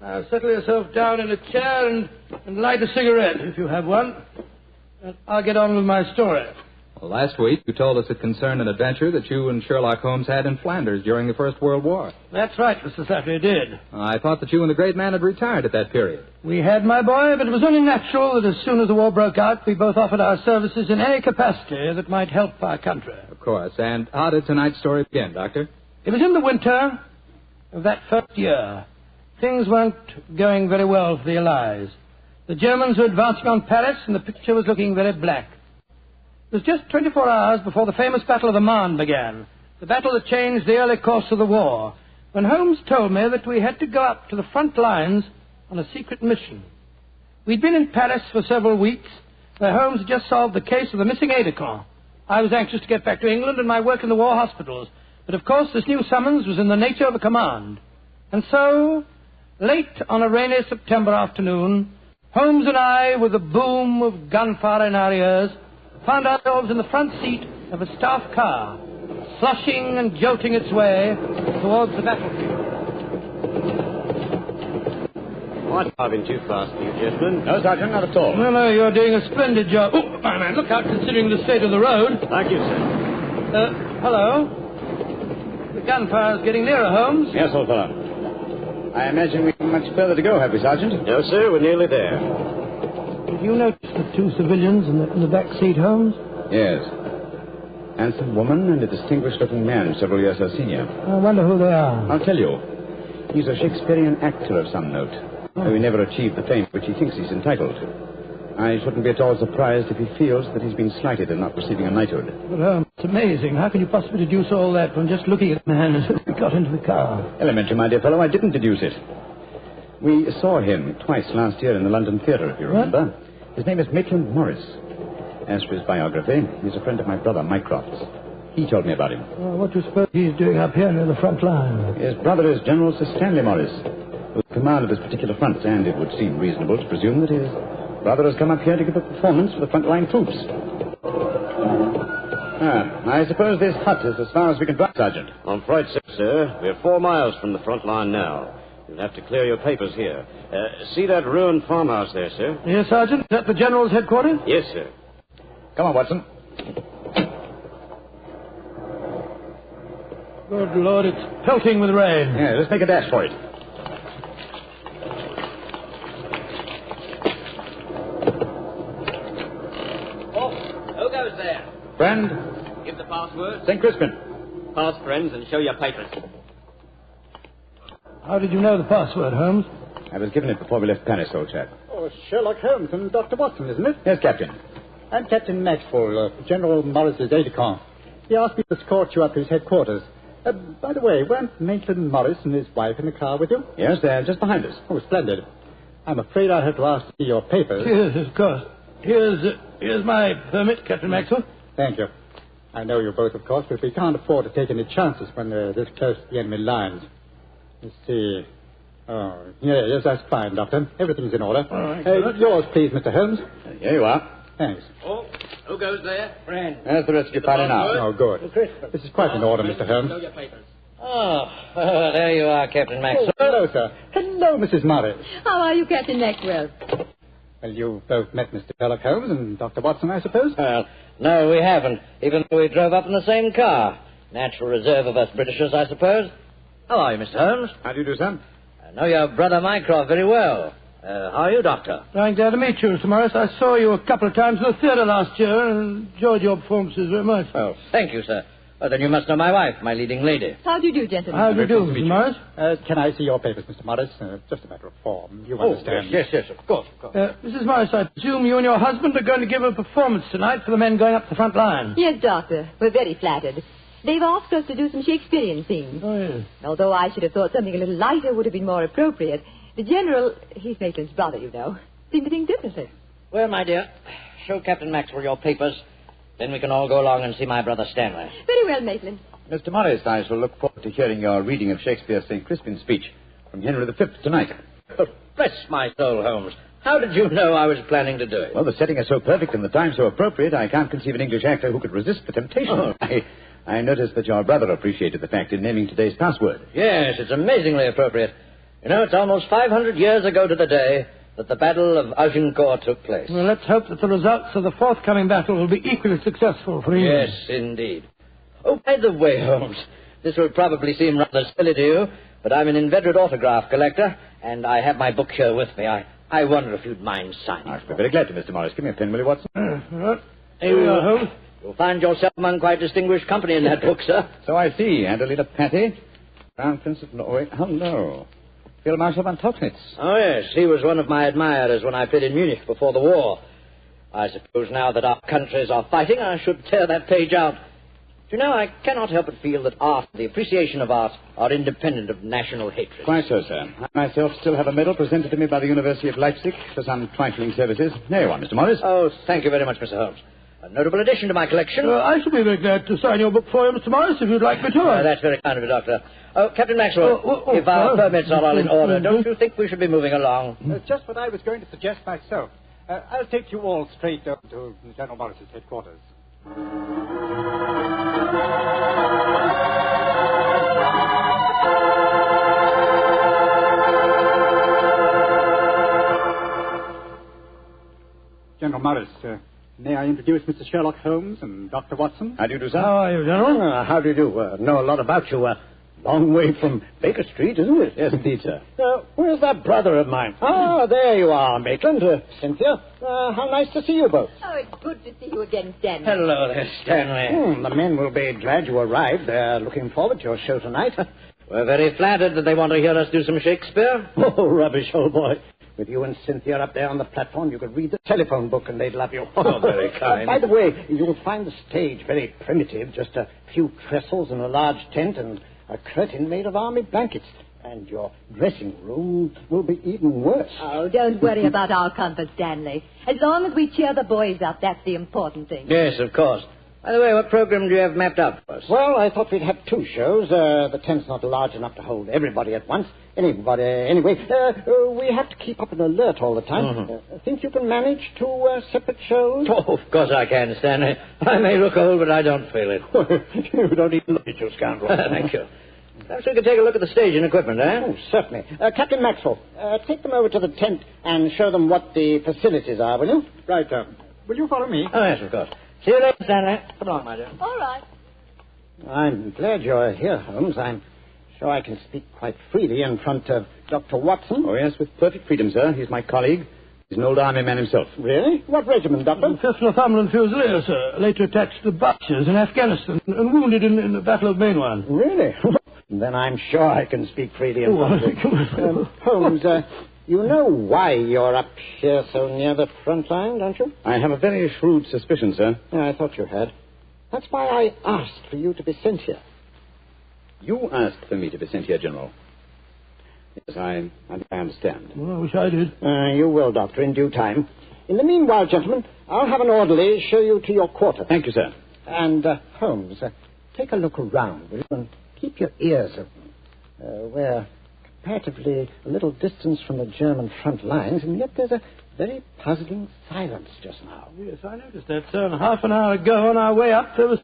Now, settle yourself down in a chair and light a cigarette, if you have one. And I'll get on with my story. Well, last week you told us it concerned an adventure that you and Sherlock Holmes had in Flanders during the First World War. That's right, Mr. Slattery, did. I thought that you and the great man had retired at that period. We had, my boy, but it was only natural that as soon as the war broke out, we both offered our services in any capacity that might help our country. Of course. And how did tonight's story begin, Doctor? It was in the winter of that first year. Things weren't going very well for the Allies. The Germans were advancing on Paris, and the picture was looking very black. It was just 24 hours before the famous Battle of the Marne began, the battle that changed the early course of the war, when Holmes told me that we had to go up to the front lines on a secret mission. We'd been in Paris for several weeks, where Holmes had just solved the case of the missing aide-de-camp. I was anxious to get back to England and my work in the war hospitals, but of course this new summons was in the nature of a command. And so, late on a rainy September afternoon, Holmes and I, with the boom of gunfire in our ears, found ourselves in the front seat of a staff car, slushing and jolting its way towards the battlefield. Might have been too fast for you, gentlemen. No, Sergeant, not at all. No, you're doing a splendid job. Oh, my man, look out considering the state of the road. Thank you, sir. Hello? The gunfire's getting nearer, Holmes. Yes, old fellow. I imagine we haven't much further to go, have we, Sergeant? No, sir, we're nearly there. Did you notice the two civilians in the back seat, Holmes? Yes. Handsome woman and a distinguished-looking man several years her senior. I wonder who they are. I'll tell you. He's a Shakespearean actor of some note, though he never achieved the fame which he thinks he's entitled. I shouldn't be at all surprised if he feels that he's been slighted in not receiving a knighthood. But, it's amazing. How can you possibly deduce all that from just looking at the man as we got into the car? Elementary, my dear fellow, I didn't deduce it. We saw him twice last year in the London Theatre, if you remember. What? His name is Maitland Morris. As for his biography, he's a friend of my brother, Mycroft's. He told me about him. What do you suppose he's doing up here near the front line? His brother is General Sir Stanley Morris, who commanded this particular front, and it would seem reasonable to presume that his brother has come up here to give a performance for the front-line troops. I suppose this hut is as far as we can drive, Sergeant. I'm afraid so, sir. We're 4 miles from the front line now. You'll have to clear your papers here. See that ruined farmhouse there, sir? Yes, Sergeant. Is that the General's headquarters? Yes, sir. Come on, Watson. Good Lord, it's pelting with rain. Yeah, let's make a dash for it. Who goes there? Friend? Give the password. St. Crispin. Pass, friends, and show your papers. How did you know the password, Holmes? I was given it before we left Paris, old chap. Oh, it's Sherlock Holmes and Dr. Watson, isn't it? Yes, Captain. I'm Captain Maxwell, General Morris's aide-de-camp. He asked me to escort you up to his headquarters. By the way, weren't Maitland Morris and his wife in the car with you? Yes, they're just behind us. Oh, splendid. I'm afraid I'll have to ask to see your papers. Yes, of course. Here's my permit, Captain Maxwell. Thank you. I know you both, of course, but we can't afford to take any chances when we're this close to the enemy lines. Let's see. Oh, yes, that's fine, Doctor. Everything's in order. All right. Yours, please, Mr. Holmes. Here you are. Thanks. Oh, who goes there? Friend. There's the rest of your party now. Oh, good. This is quite in order, Mr. Holmes. Show your papers. Oh, there you are, Captain Maxwell. Oh, hello, sir. Hello, Mrs. Morris. How are you, Captain Maxwell? Well, you both met Mr. Sherlock Holmes and Dr. Watson, I suppose? No, we haven't, even though we drove up in the same car. Natural reserve of us Britishers, I suppose. How are you, Mr. Holmes? How do you do, son? I know your brother Mycroft very well. How are you, Doctor? I'm glad to meet you, Mr. Morris. I saw you a couple of times in the theatre last year and enjoyed your performances very much. Oh, thank you, sir. Well, then you must know my wife, my leading lady. How do you do, gentlemen? How do you do, Mr. Morris? Can I see your papers, Mr. Morris? Just a matter of form. You understand. Yes, of course. Mrs. Morris, I presume you and your husband are going to give a performance tonight for the men going up the front line. Yes, Doctor. We're very flattered. They've asked us to do some Shakespearean scenes. Oh, yes. Although I should have thought something a little lighter would have been more appropriate. The General, he's Maitland's brother, you know, seemed to think differently. Well, my dear, show Captain Maxwell your papers. Then we can all go along and see my brother Stanley. Very well, Maitland. Mr. Morris, I shall look forward to hearing your reading of Shakespeare's St. Crispin's speech from Henry V tonight. Oh, bless my soul, Holmes. How did you know I was planning to do it? Well, the setting is so perfect and the time so appropriate, I can't conceive an English actor who could resist the temptation. Oh. I noticed that your brother appreciated the fact in naming today's password. Yes, it's amazingly appropriate. You know, it's almost 500 years ago to the day that the Battle of Agincourt took place. Well, let's hope that the results of the forthcoming battle will be equally successful for England. Yes, indeed. Oh, by the way, Holmes, this will probably seem rather silly to you, but I'm an inveterate autograph collector, and I have my book here with me. I wonder if you'd mind signing. I'd be very glad to, Mr. Morris. Give me a pen, will you, Watson? Right. Here we are, Holmes. You'll find yourself among quite distinguished company in that book, sir. So I see. Adelina Patty, Crown Prince of Norway. Hello. Field Marshal von Tauchnitz. Oh, yes. He was one of my admirers when I played in Munich before the war. I suppose now that our countries are fighting, I should tear that page out. Do you know, I cannot help but feel that art, the appreciation of art, are independent of national hatred. Quite so, sir. I myself still have a medal presented to me by the University of Leipzig for some trifling services. There you are, Mr. Morris. Oh, thank you very much, Mr. Holmes. A notable addition to my collection. I shall be very glad to sign your book for you, Mr. Morris, if you'd like me to. That's very kind of you, Doctor. Oh, Captain Maxwell, if our permits are all in order, don't you think we should be moving along? Just what I was going to suggest myself. I'll take you all straight up to General Morris's headquarters. General Morris, may I introduce Mr. Sherlock Holmes and Dr. Watson? How do you do, sir? How are you, General? How do you do? Know a lot about you. Long way from Baker Street, isn't it? Yes, indeed, sir. Where's that brother of mine? Ah, there you are, Maitland. Cynthia. How nice to see you both. Oh, it's good to see you again, Stanley. Hello there, Stanley. The men will be glad you arrived. They're looking forward to your show tonight. We're very flattered that they want to hear us do some Shakespeare. Oh, rubbish, old boy. With you and Cynthia up there on the platform, you could read the telephone book and they'd love you. Oh, very kind. By the way, you'll find the stage very primitive. Just a few trestles and a large tent and a curtain made of army blankets. And your dressing room will be even worse. Oh, don't worry about our comfort, Stanley. As long as we cheer the boys up, that's the important thing. Yes, of course. By the way, what program do you have mapped out for us? Well, I thought we'd have two shows. The tent's not large enough to hold everybody at once. Anyway, we have to keep up an alert all the time. Think you can manage two separate shows? Oh, of course I can, Stanley. I may look old, but I don't feel it. You don't even look at your scoundrel. Thank you. Perhaps we could take a look at the stage and equipment, eh? Oh, certainly. Captain Maxwell, take them over to the tent and show them what the facilities are, will you? Right, will you follow me? Oh, yes, of course. See you later, Stanley. Come along, my dear. All right. I'm glad you're here, Holmes. I'm sure I can speak quite freely in front of Dr. Watson. Oh, yes, with perfect freedom, sir. He's my colleague. He's an old army man himself. Really? What regiment, Doctor? 5th Northumberland Fusiliers, sir. Later attached to the Butchers in Afghanistan and wounded in the Battle of Mainwan. Really? Then I'm sure I can speak freely in front of you. Holmes, you know why you're up here so near the front line, don't you? I have a very shrewd suspicion, sir. Yeah, I thought you had. That's why I asked for you to be sent here. You asked for me to be sent here, General. Yes, I understand. Well, I wish I did. You will, Doctor, in due time. In the meanwhile, gentlemen, I'll have an orderly show you to your quarter. Thank you, sir. And, Holmes, take a look around, will you? And keep your ears open. We're comparatively a little distance from the German front lines, and yet there's a very puzzling silence just now. Yes, I noticed that, sir. And half an hour ago, on our way up, there's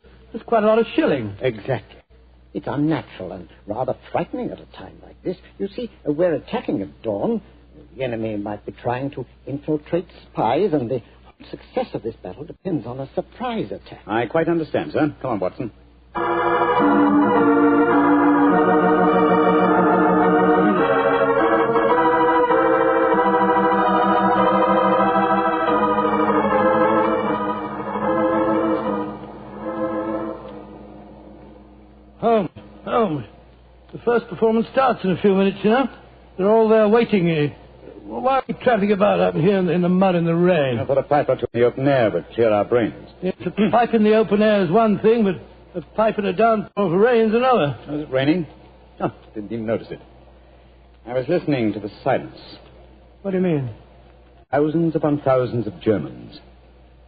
quite a lot of shelling. Exactly. It's unnatural and rather frightening at a time like this. You see, we're attacking at dawn. The enemy might be trying to infiltrate spies, and the success of this battle depends on a surprise attack. I quite understand, sir. Come on, Watson. Holmes. The first performance starts in a few minutes, you know. They're all there waiting. Why are we tramping about up here in the mud and the rain? I thought a pipe or two in the open air would clear our brains. Yes, a pipe in the open air is one thing, but a pipe in a downpour of rain is another. Was it raining? Oh, didn't even notice it. I was listening to the silence. What do you mean? Thousands upon thousands of Germans.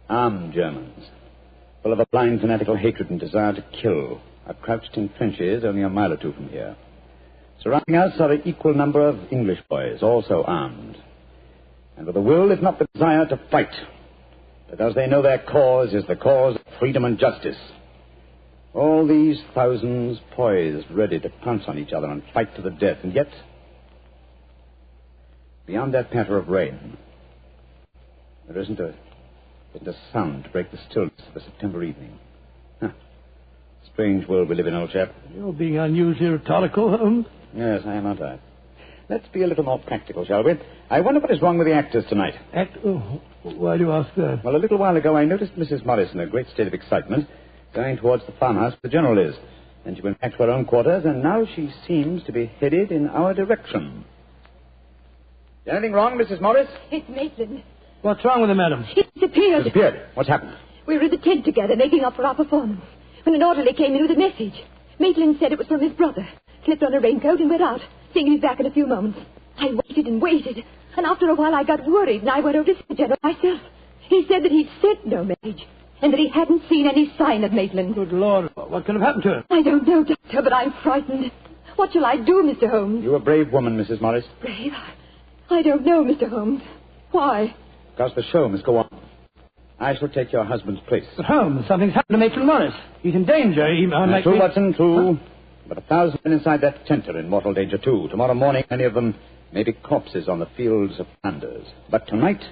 Armed Germans. Full of a blind fanatical hatred and desire to kill. Are crouched in trenches only a mile or two from here. Surrounding us are an equal number of English boys, also armed. And with a will, if not the desire, to fight. Because they know their cause is the cause of freedom and justice. All these thousands poised, ready to pounce on each other and fight to the death. And yet, beyond that patter of rain, there isn't a sound to break the stillness of the September evening. Strange world we live in, old chap. You're being unusually rhetorical, Holmes. Yes, I am, aren't I? Let's be a little more practical, shall we? I wonder what is wrong with the actors tonight. Oh, why do you ask that? Well, a little while ago I noticed Mrs. Morris in a great state of excitement, going towards the farmhouse where the General is. Then she went back to her own quarters, and now she seems to be headed in our direction. Is anything wrong, Mrs. Morris? It's Maitland. What's wrong with him, madam? He disappeared. Disappeared? What's happened? We were in the tent together, making up for our performance, when an orderly came in with a message. Maitland said it was from his brother. Slipped on a raincoat and went out, saying he'd be back in a few moments. I waited and waited, and after a while I got worried, and I went over to see the General myself. He said that he'd sent no message, and that he hadn't seen any sign of Maitland. Good Lord, what could have happened to him? I don't know, Doctor, but I'm frightened. What shall I do, Mr. Holmes? You're a brave woman, Mrs. Morris. Brave? I don't know, Mr. Holmes. Why? Because the show must go on. I shall take your husband's place. But Holmes, something's happened to Maitland Morris. He's in danger. True, Watson, true. Huh? But 1,000 men inside that tent are in mortal danger, too. Tomorrow morning, many of them may be corpses on the fields of Flanders. But tonight,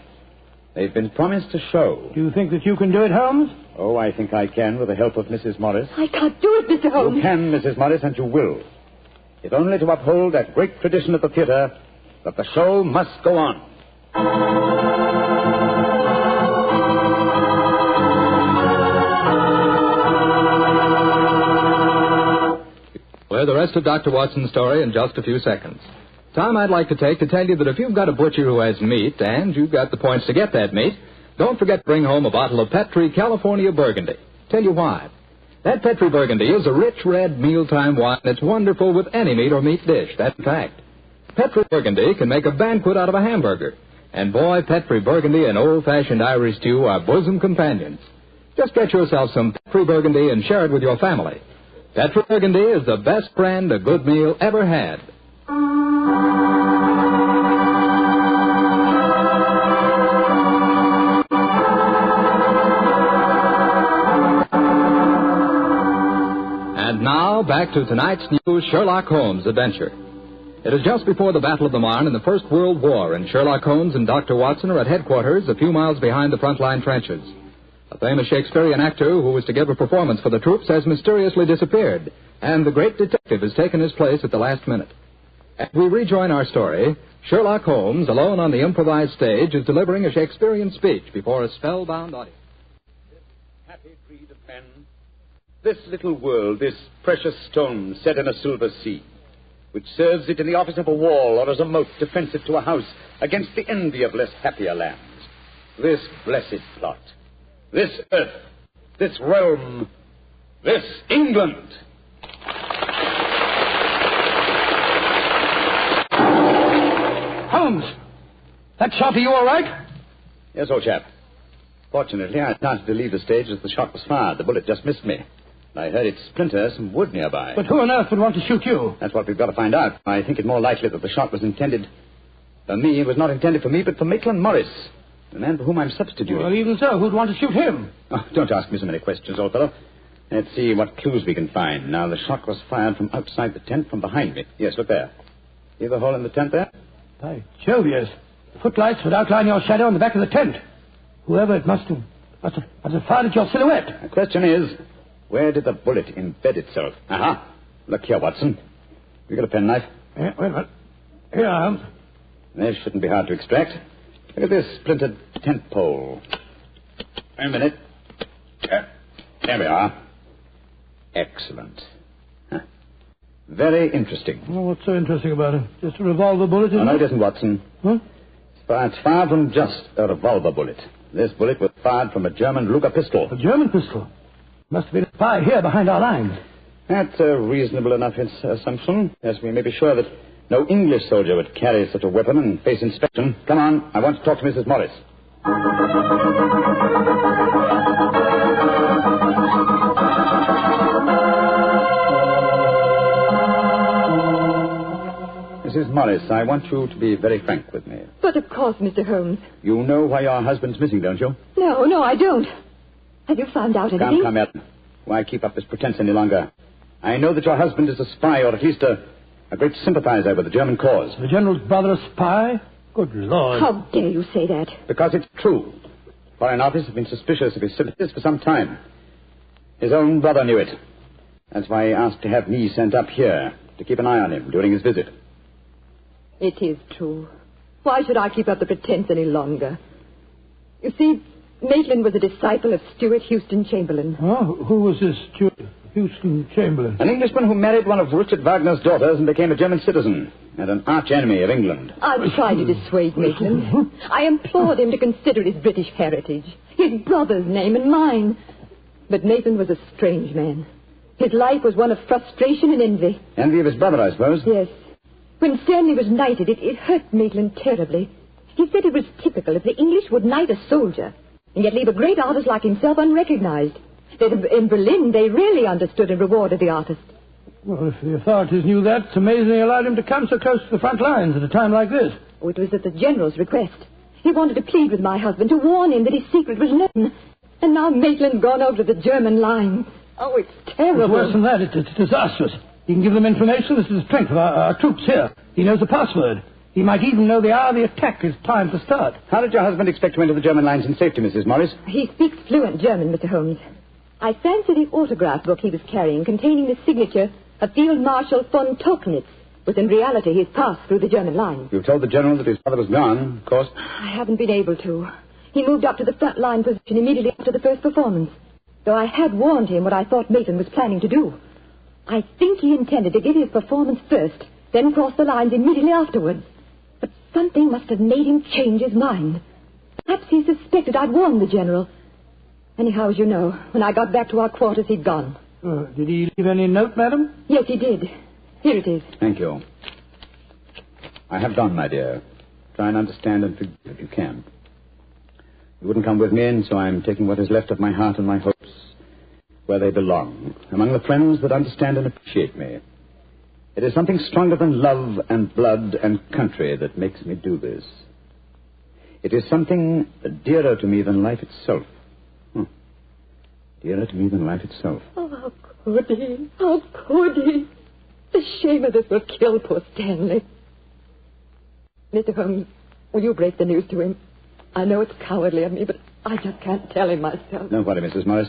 they've been promised a show. Do you think that you can do it, Holmes? Oh, I think I can, with the help of Mrs. Morris. I can't do it, Mr. Holmes. You can, Mrs. Morris, and you will. If only to uphold that great tradition of the theater that the show must go on. Well, the rest of Dr. Watson's story in just a few seconds. Time I'd like to take to tell you that if you've got a butcher who has meat and you've got the points to get that meat, don't forget to bring home a bottle of Petri California Burgundy. Tell you why. That Petri Burgundy is a rich red mealtime wine that's wonderful with any meat or meat dish. That's a fact. Petri Burgundy can make a banquet out of a hamburger. And boy, Petri Burgundy and old-fashioned Irish stew are bosom companions. Just get yourself some Petri Burgundy and share it with your family. Petri Burgundy is the best friend a good meal ever had. And now, back to tonight's new Sherlock Holmes adventure. It is just before the Battle of the Marne in the First World War, and Sherlock Holmes and Dr. Watson are at headquarters a few miles behind the front-line trenches. A famous Shakespearean actor who was to give a performance for the troops has mysteriously disappeared, and the great detective has taken his place at the last minute. As we rejoin our story, Sherlock Holmes, alone on the improvised stage, is delivering a Shakespearean speech before a spellbound audience. This happy breed of men, this little world, this precious stone set in a silver sea, which serves it in the office of a wall or as a moat defensive to a house against the envy of less happier lands. This blessed plot, this earth, this realm, this England. Holmes, that shot, are you all right? Yes, old chap. Fortunately, I started to leave the stage as the shot was fired. The bullet just missed me. I heard it splinter some wood nearby. But who on earth would want to shoot you? That's what we've got to find out. I think it more likely that the shot was intended for me. It was not intended for me, but for Maitland Morris, the man for whom I'm substituting. Well, even so, who'd want to shoot him? Oh, don't ask me so many questions, old fellow. Let's see what clues we can find. Now, the shot was fired from outside the tent from behind me. Yes, look there. See the hole in the tent there? By Jove, yes. The footlights would outline your shadow on the back of the tent. Whoever it must have fired at your silhouette. The question is, where did the bullet embed itself? Aha. Look here, Watson. You got a penknife? Wait a minute. Here I am. This shouldn't be hard to extract. Look at this splintered tent pole. Wait a minute. There we are. Excellent. Huh. Very interesting. Well, what's so interesting about it? Just a revolver bullet, isn't it? No, it isn't, Watson. Huh? It's fired from just a revolver bullet. This bullet was fired from a German Luger pistol. A German pistol? Must have been a spy here behind our lines. That's a reasonable enough assumption. Yes, we may be sure that no English soldier would carry such a weapon and face inspection. Come on, I want to talk to Mrs. Morris. Mrs. Morris, I want you to be very frank with me. But of course, Mr. Holmes. You know why your husband's missing, don't you? No, I don't. Have you found out anything? Come, Ellen. Why keep up this pretense any longer? I know that your husband is a spy, or at least a great sympathizer with the German cause. The General's brother a spy? Good Lord. How dare you say that? Because it's true. Foreign Office have been suspicious of his sympathies for some time. His own brother knew it. That's why he asked to have me sent up here to keep an eye on him during his visit. It is true. Why should I keep up the pretense any longer? You see, Maitland was a disciple of Stuart Houston Chamberlain. Oh, who was this Stuart Houston Chamberlain? An Englishman who married one of Richard Wagner's daughters and became a German citizen, and an arch-enemy of England. I tried to dissuade Maitland. I implored him to consider his British heritage, his brother's name and mine. But Maitland was a strange man. His life was one of frustration and envy. Envy of his brother, I suppose? Yes. When Stanley was knighted, it hurt Maitland terribly. He said it was typical if the English would knight a soldier and yet leave a great artist like himself unrecognized. That in Berlin, they really understood and rewarded the artist. Well, if the authorities knew that, it's amazing they allowed him to come so close to the front lines at a time like this. Oh, it was at the General's request. He wanted to plead with my husband, to warn him that his secret was known. And now Maitland's gone over to the German lines. Oh, it's terrible. It's worse than that. It's disastrous. He can give them information as to the strength of our troops here. He knows the password. He might even know the hour the attack is timed to start. How did your husband expect to enter the German lines in safety, Mrs. Morris? He speaks fluent German, Mr. Holmes. I fancy the autograph book he was carrying, containing the signature of Field Marshal von Tochnitz, was in reality his pass through the German lines. You told the General that his father was gone, of course. I haven't been able to. He moved up to the front line position immediately after the first performance, though I had warned him what I thought Maitland was planning to do. I think he intended to give his performance first, then cross the lines immediately afterwards. But something must have made him change his mind. Perhaps he suspected I'd warned the General. Anyhow, as you know, when I got back to our quarters, he'd gone. Did he leave any note, madam? Yes, he did. Here it is. Thank you. I have gone, my dear. Try and understand and forgive if you can. You wouldn't come with me, and so I'm taking what is left of my heart and my hopes where they belong, among the friends that understand and appreciate me. It is something stronger than love and blood and country that makes me do this. It is something dearer to me than life itself. Dearer to me than life itself. Oh, how could he? How could he? The shame of this will kill poor Stanley. Mr. Holmes, will you break the news to him? I know it's cowardly of me, but I just can't tell him myself. Don't worry, Mrs. Morris.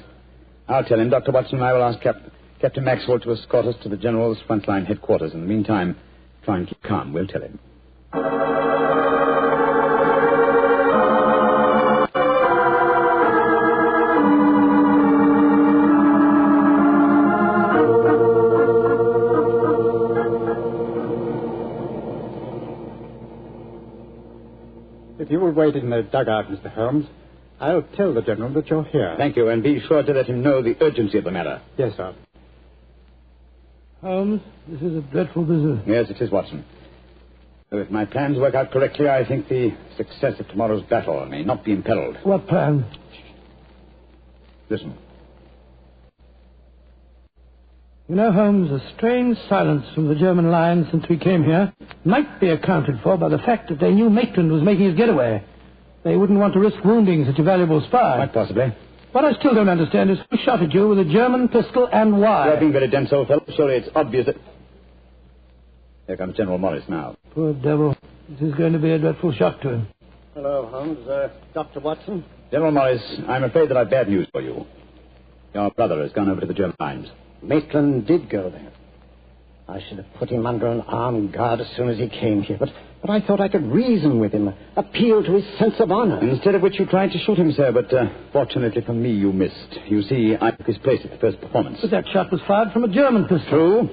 I'll tell him. Dr. Watson and I will ask Captain Maxwell to escort us to the General's frontline headquarters. In the meantime, try and keep calm. We'll tell him. If you will wait in the dugout, Mr. Holmes, I'll tell the General that you're here. Thank you, and be sure to let him know the urgency of the matter. Yes, sir. Holmes, this is a dreadful business. Yes, it is, Watson. So if my plans work out correctly, I think the success of tomorrow's battle may not be imperiled. What plan? Listen. You know, Holmes, a strange silence from the German lines since we came here might be accounted for by the fact that they knew Maitland was making his getaway. They wouldn't want to risk wounding such a valuable spy. Quite possibly. What I still don't understand is who shot at you with a German pistol and why. You're being very dense, old fellow. Surely it's obvious that... Here comes General Morris now. Poor devil. This is going to be a dreadful shock to him. Hello, Holmes. Dr. Watson? General Morris, I'm afraid that I've bad news for you. Your brother has gone over to the German lines. Maitland did go there. I should have put him under an armed guard as soon as he came here, but I thought I could reason with him, appeal to his sense of honor. Instead of which you tried to shoot him, sir, but fortunately for me, you missed. You see, I took his place at the first performance. But that shot was fired from a German pistol. True.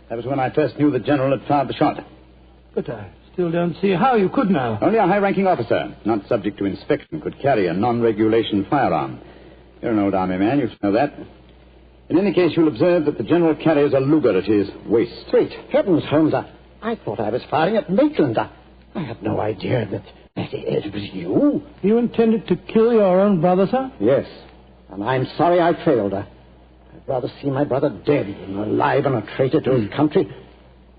That was when I first knew the General had fired the shot. But I still don't see how you could now. Only a high-ranking officer, not subject to inspection, could carry a non-regulation firearm. You're an old army man, you know that. In any case, you'll observe that the General carries a Luger at his waist. Great heavens, Holmes, I thought I was firing at Maitland. I had no idea that it was you. You intended to kill your own brother, sir? Yes, and I'm sorry I failed. I'd rather see my brother dead than alive and a traitor to his country.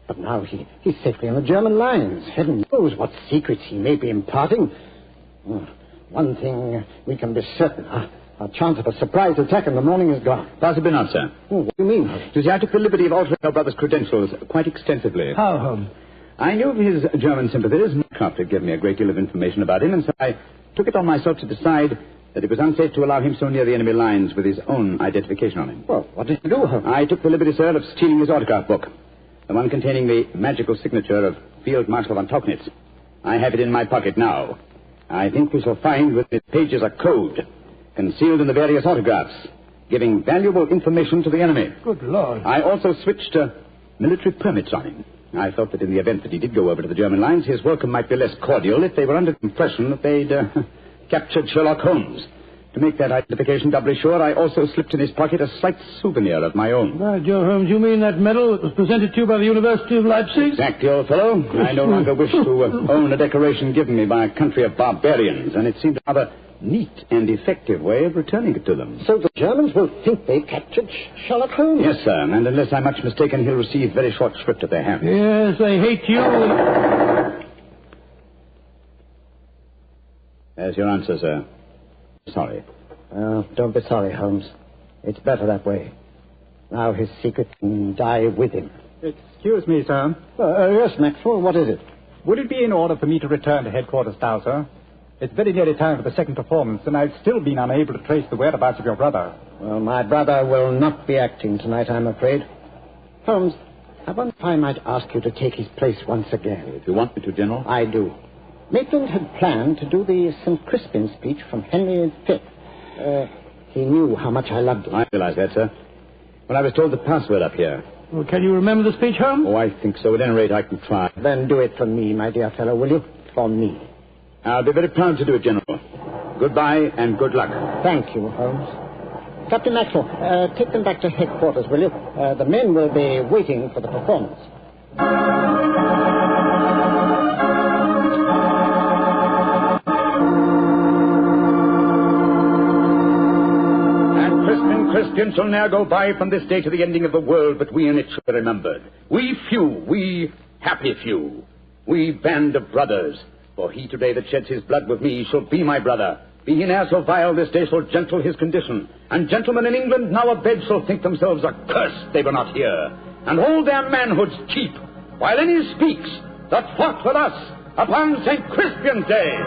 But now he's safely on the German lines. Heaven knows what secrets he may be imparting. One thing we can be certain, our chance of a surprise attack in the morning is gone. Possibly not, sir. What do you mean? You see, I took the liberty of altering your brother's credentials quite extensively. How, Holmes? I knew of his German sympathies. Mycroft had given me a great deal of information about him, and so I took it on myself to decide that it was unsafe to allow him so near the enemy lines with his own identification on him. Well, what did you do, Holmes? I took the liberty, sir, of stealing his autograph book, the one containing the magical signature of Field Marshal von Tochnitz. I have it in my pocket now. I think we shall find with its pages a code concealed in the various autographs, giving valuable information to the enemy. Good Lord. I also switched military permits on him. I felt that in the event that he did go over to the German lines, his welcome might be less cordial if they were under the impression that they'd captured Sherlock Holmes. To make that identification doubly sure, I also slipped in his pocket a slight souvenir of my own. By Joe Holmes, you mean that medal that was presented to you by the University of Leipzig? Exactly, old fellow. I no longer wish to own a decoration given me by a country of barbarians, and it seemed a rather neat and effective way of returning it to them. So the Germans will think they captured Sherlock Holmes? Yes, sir, and unless I'm much mistaken, he'll receive very short shrift at their hands. Yes, they hate you. There's your answer, sir. Sorry. Oh, don't be sorry, Holmes. It's better that way. Now his secret can die with him. Excuse me, sir. Yes, Maxwell, what is it? Would it be in order for me to return to headquarters now, sir? It's very nearly time for the second performance, and I've still been unable to trace the whereabouts of your brother. Well, my brother will not be acting tonight, I'm afraid. Holmes, I wonder if I might ask you to take his place once again. If you want me to, General. I do. Maitland had planned to do the St. Crispin speech from Henry V. He knew how much I loved him. I realize that, sir. When I was told the password up here. Well, can you remember the speech, Holmes? Oh, I think so. At any rate, I can try. Then do it for me, my dear fellow, will you? For me. I'll be very proud to do it, General. Goodbye and good luck. Thank you, Holmes. Captain Maxwell, take them back to headquarters, will you? The men will be waiting for the performance. Christian shall ne'er go by from this day to the ending of the world, but we in it shall be remembered. We few, we happy few, we band of brothers. For he today that sheds his blood with me shall be my brother. Be he ne'er so vile, this day shall gentle his condition. And gentlemen in England now abed shall think themselves accursed they were not here, and hold their manhoods cheap, while any speaks that fought with us upon St. Crispin's Day.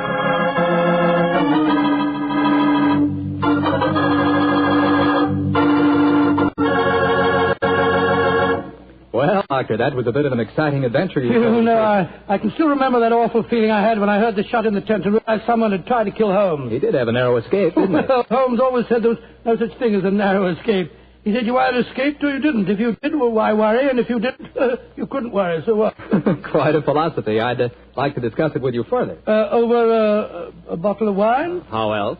Well, Doctor, that was a bit of an exciting adventure. I can still remember that awful feeling I had when I heard the shot in the tent and realized someone had tried to kill Holmes. He did have a narrow escape, didn't he? Holmes always said there was no such thing as a narrow escape. He said you either escaped or you didn't. If you did, well, why worry? And if you didn't, you couldn't worry. So what? Quite a philosophy. I'd like to discuss it with you further. Over a bottle of wine? How else?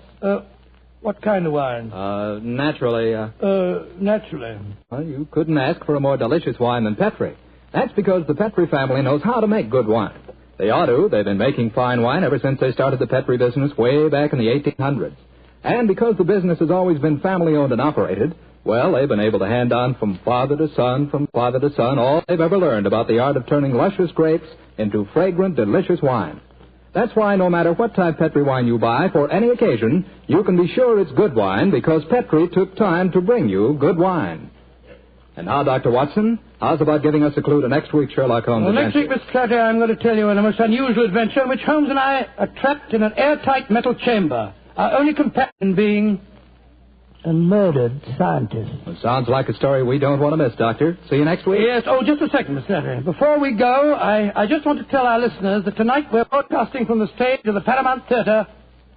What kind of wine? Naturally. Naturally. Well, you couldn't ask for a more delicious wine than Petri. That's because the Petri family knows how to make good wine. They ought to. They've been making fine wine ever since they started the Petri business way back in the 1800s. And because the business has always been family-owned and operated, well, they've been able to hand on from father to son, all they've ever learned about the art of turning luscious grapes into fragrant, delicious wine. That's why no matter what type Petri wine you buy for any occasion, you can be sure it's good wine because Petri took time to bring you good wine. And now, Dr. Watson, how's about giving us a clue to next week's Sherlock Holmes adventure? Next week, Mr. Clatter, I'm going to tell you a most unusual adventure in which Holmes and I are trapped in an airtight metal chamber, our only companion being a murdered scientist. Well, sounds like a story we don't want to miss, Doctor. See you next week. Yes. Oh, just a second, Mr. Clatter. Before we go, I just want to tell our listeners that tonight we're broadcasting from the stage of the Paramount Theatre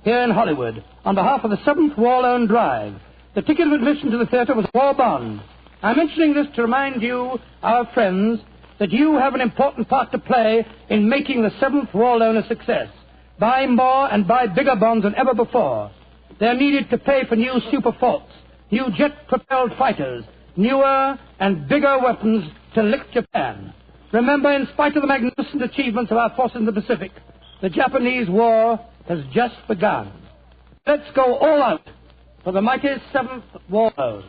here in Hollywood on behalf of the 7th War Loan Drive. The ticket of admission to the theatre was a war bond. I'm mentioning this to remind you, our friends, that you have an important part to play in making the 7th War Loan a success. Buy more and buy bigger bonds than ever before. They're needed to pay for new super forts, new jet-propelled fighters, newer and bigger weapons to lick Japan. Remember, in spite of the magnificent achievements of our forces in the Pacific, the Japanese war has just begun. Let's go all out for the mighty 7th War Loan.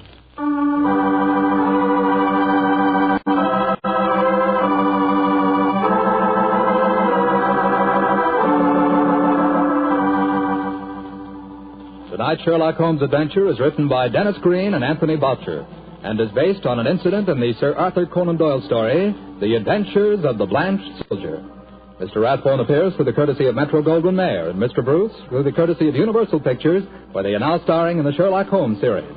Tonight's Sherlock Holmes adventure is written by Dennis Green and Anthony Boucher and is based on an incident in the Sir Arthur Conan Doyle story, The Adventures of the Blanched Soldier. Mr. Rathbone appears through the courtesy of Metro-Goldwyn-Mayer and Mr. Bruce through the courtesy of Universal Pictures, where they are now starring in the Sherlock Holmes series.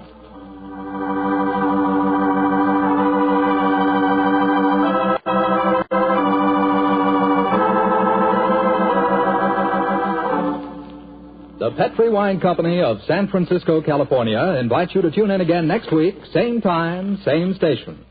The Petri Wine Company of San Francisco, California, invites you to tune in again next week, same time, same station.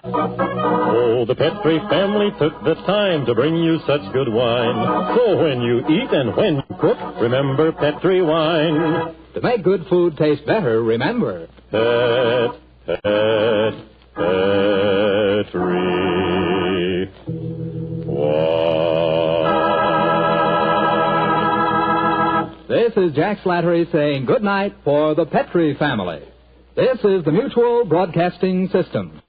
Oh, the Petri family took the time to bring you such good wine. So when you eat and when you cook, remember Petri wine. To make good food taste better, remember Petri wine. This is Jack Slattery saying good night for the Petri family. This is the Mutual Broadcasting System.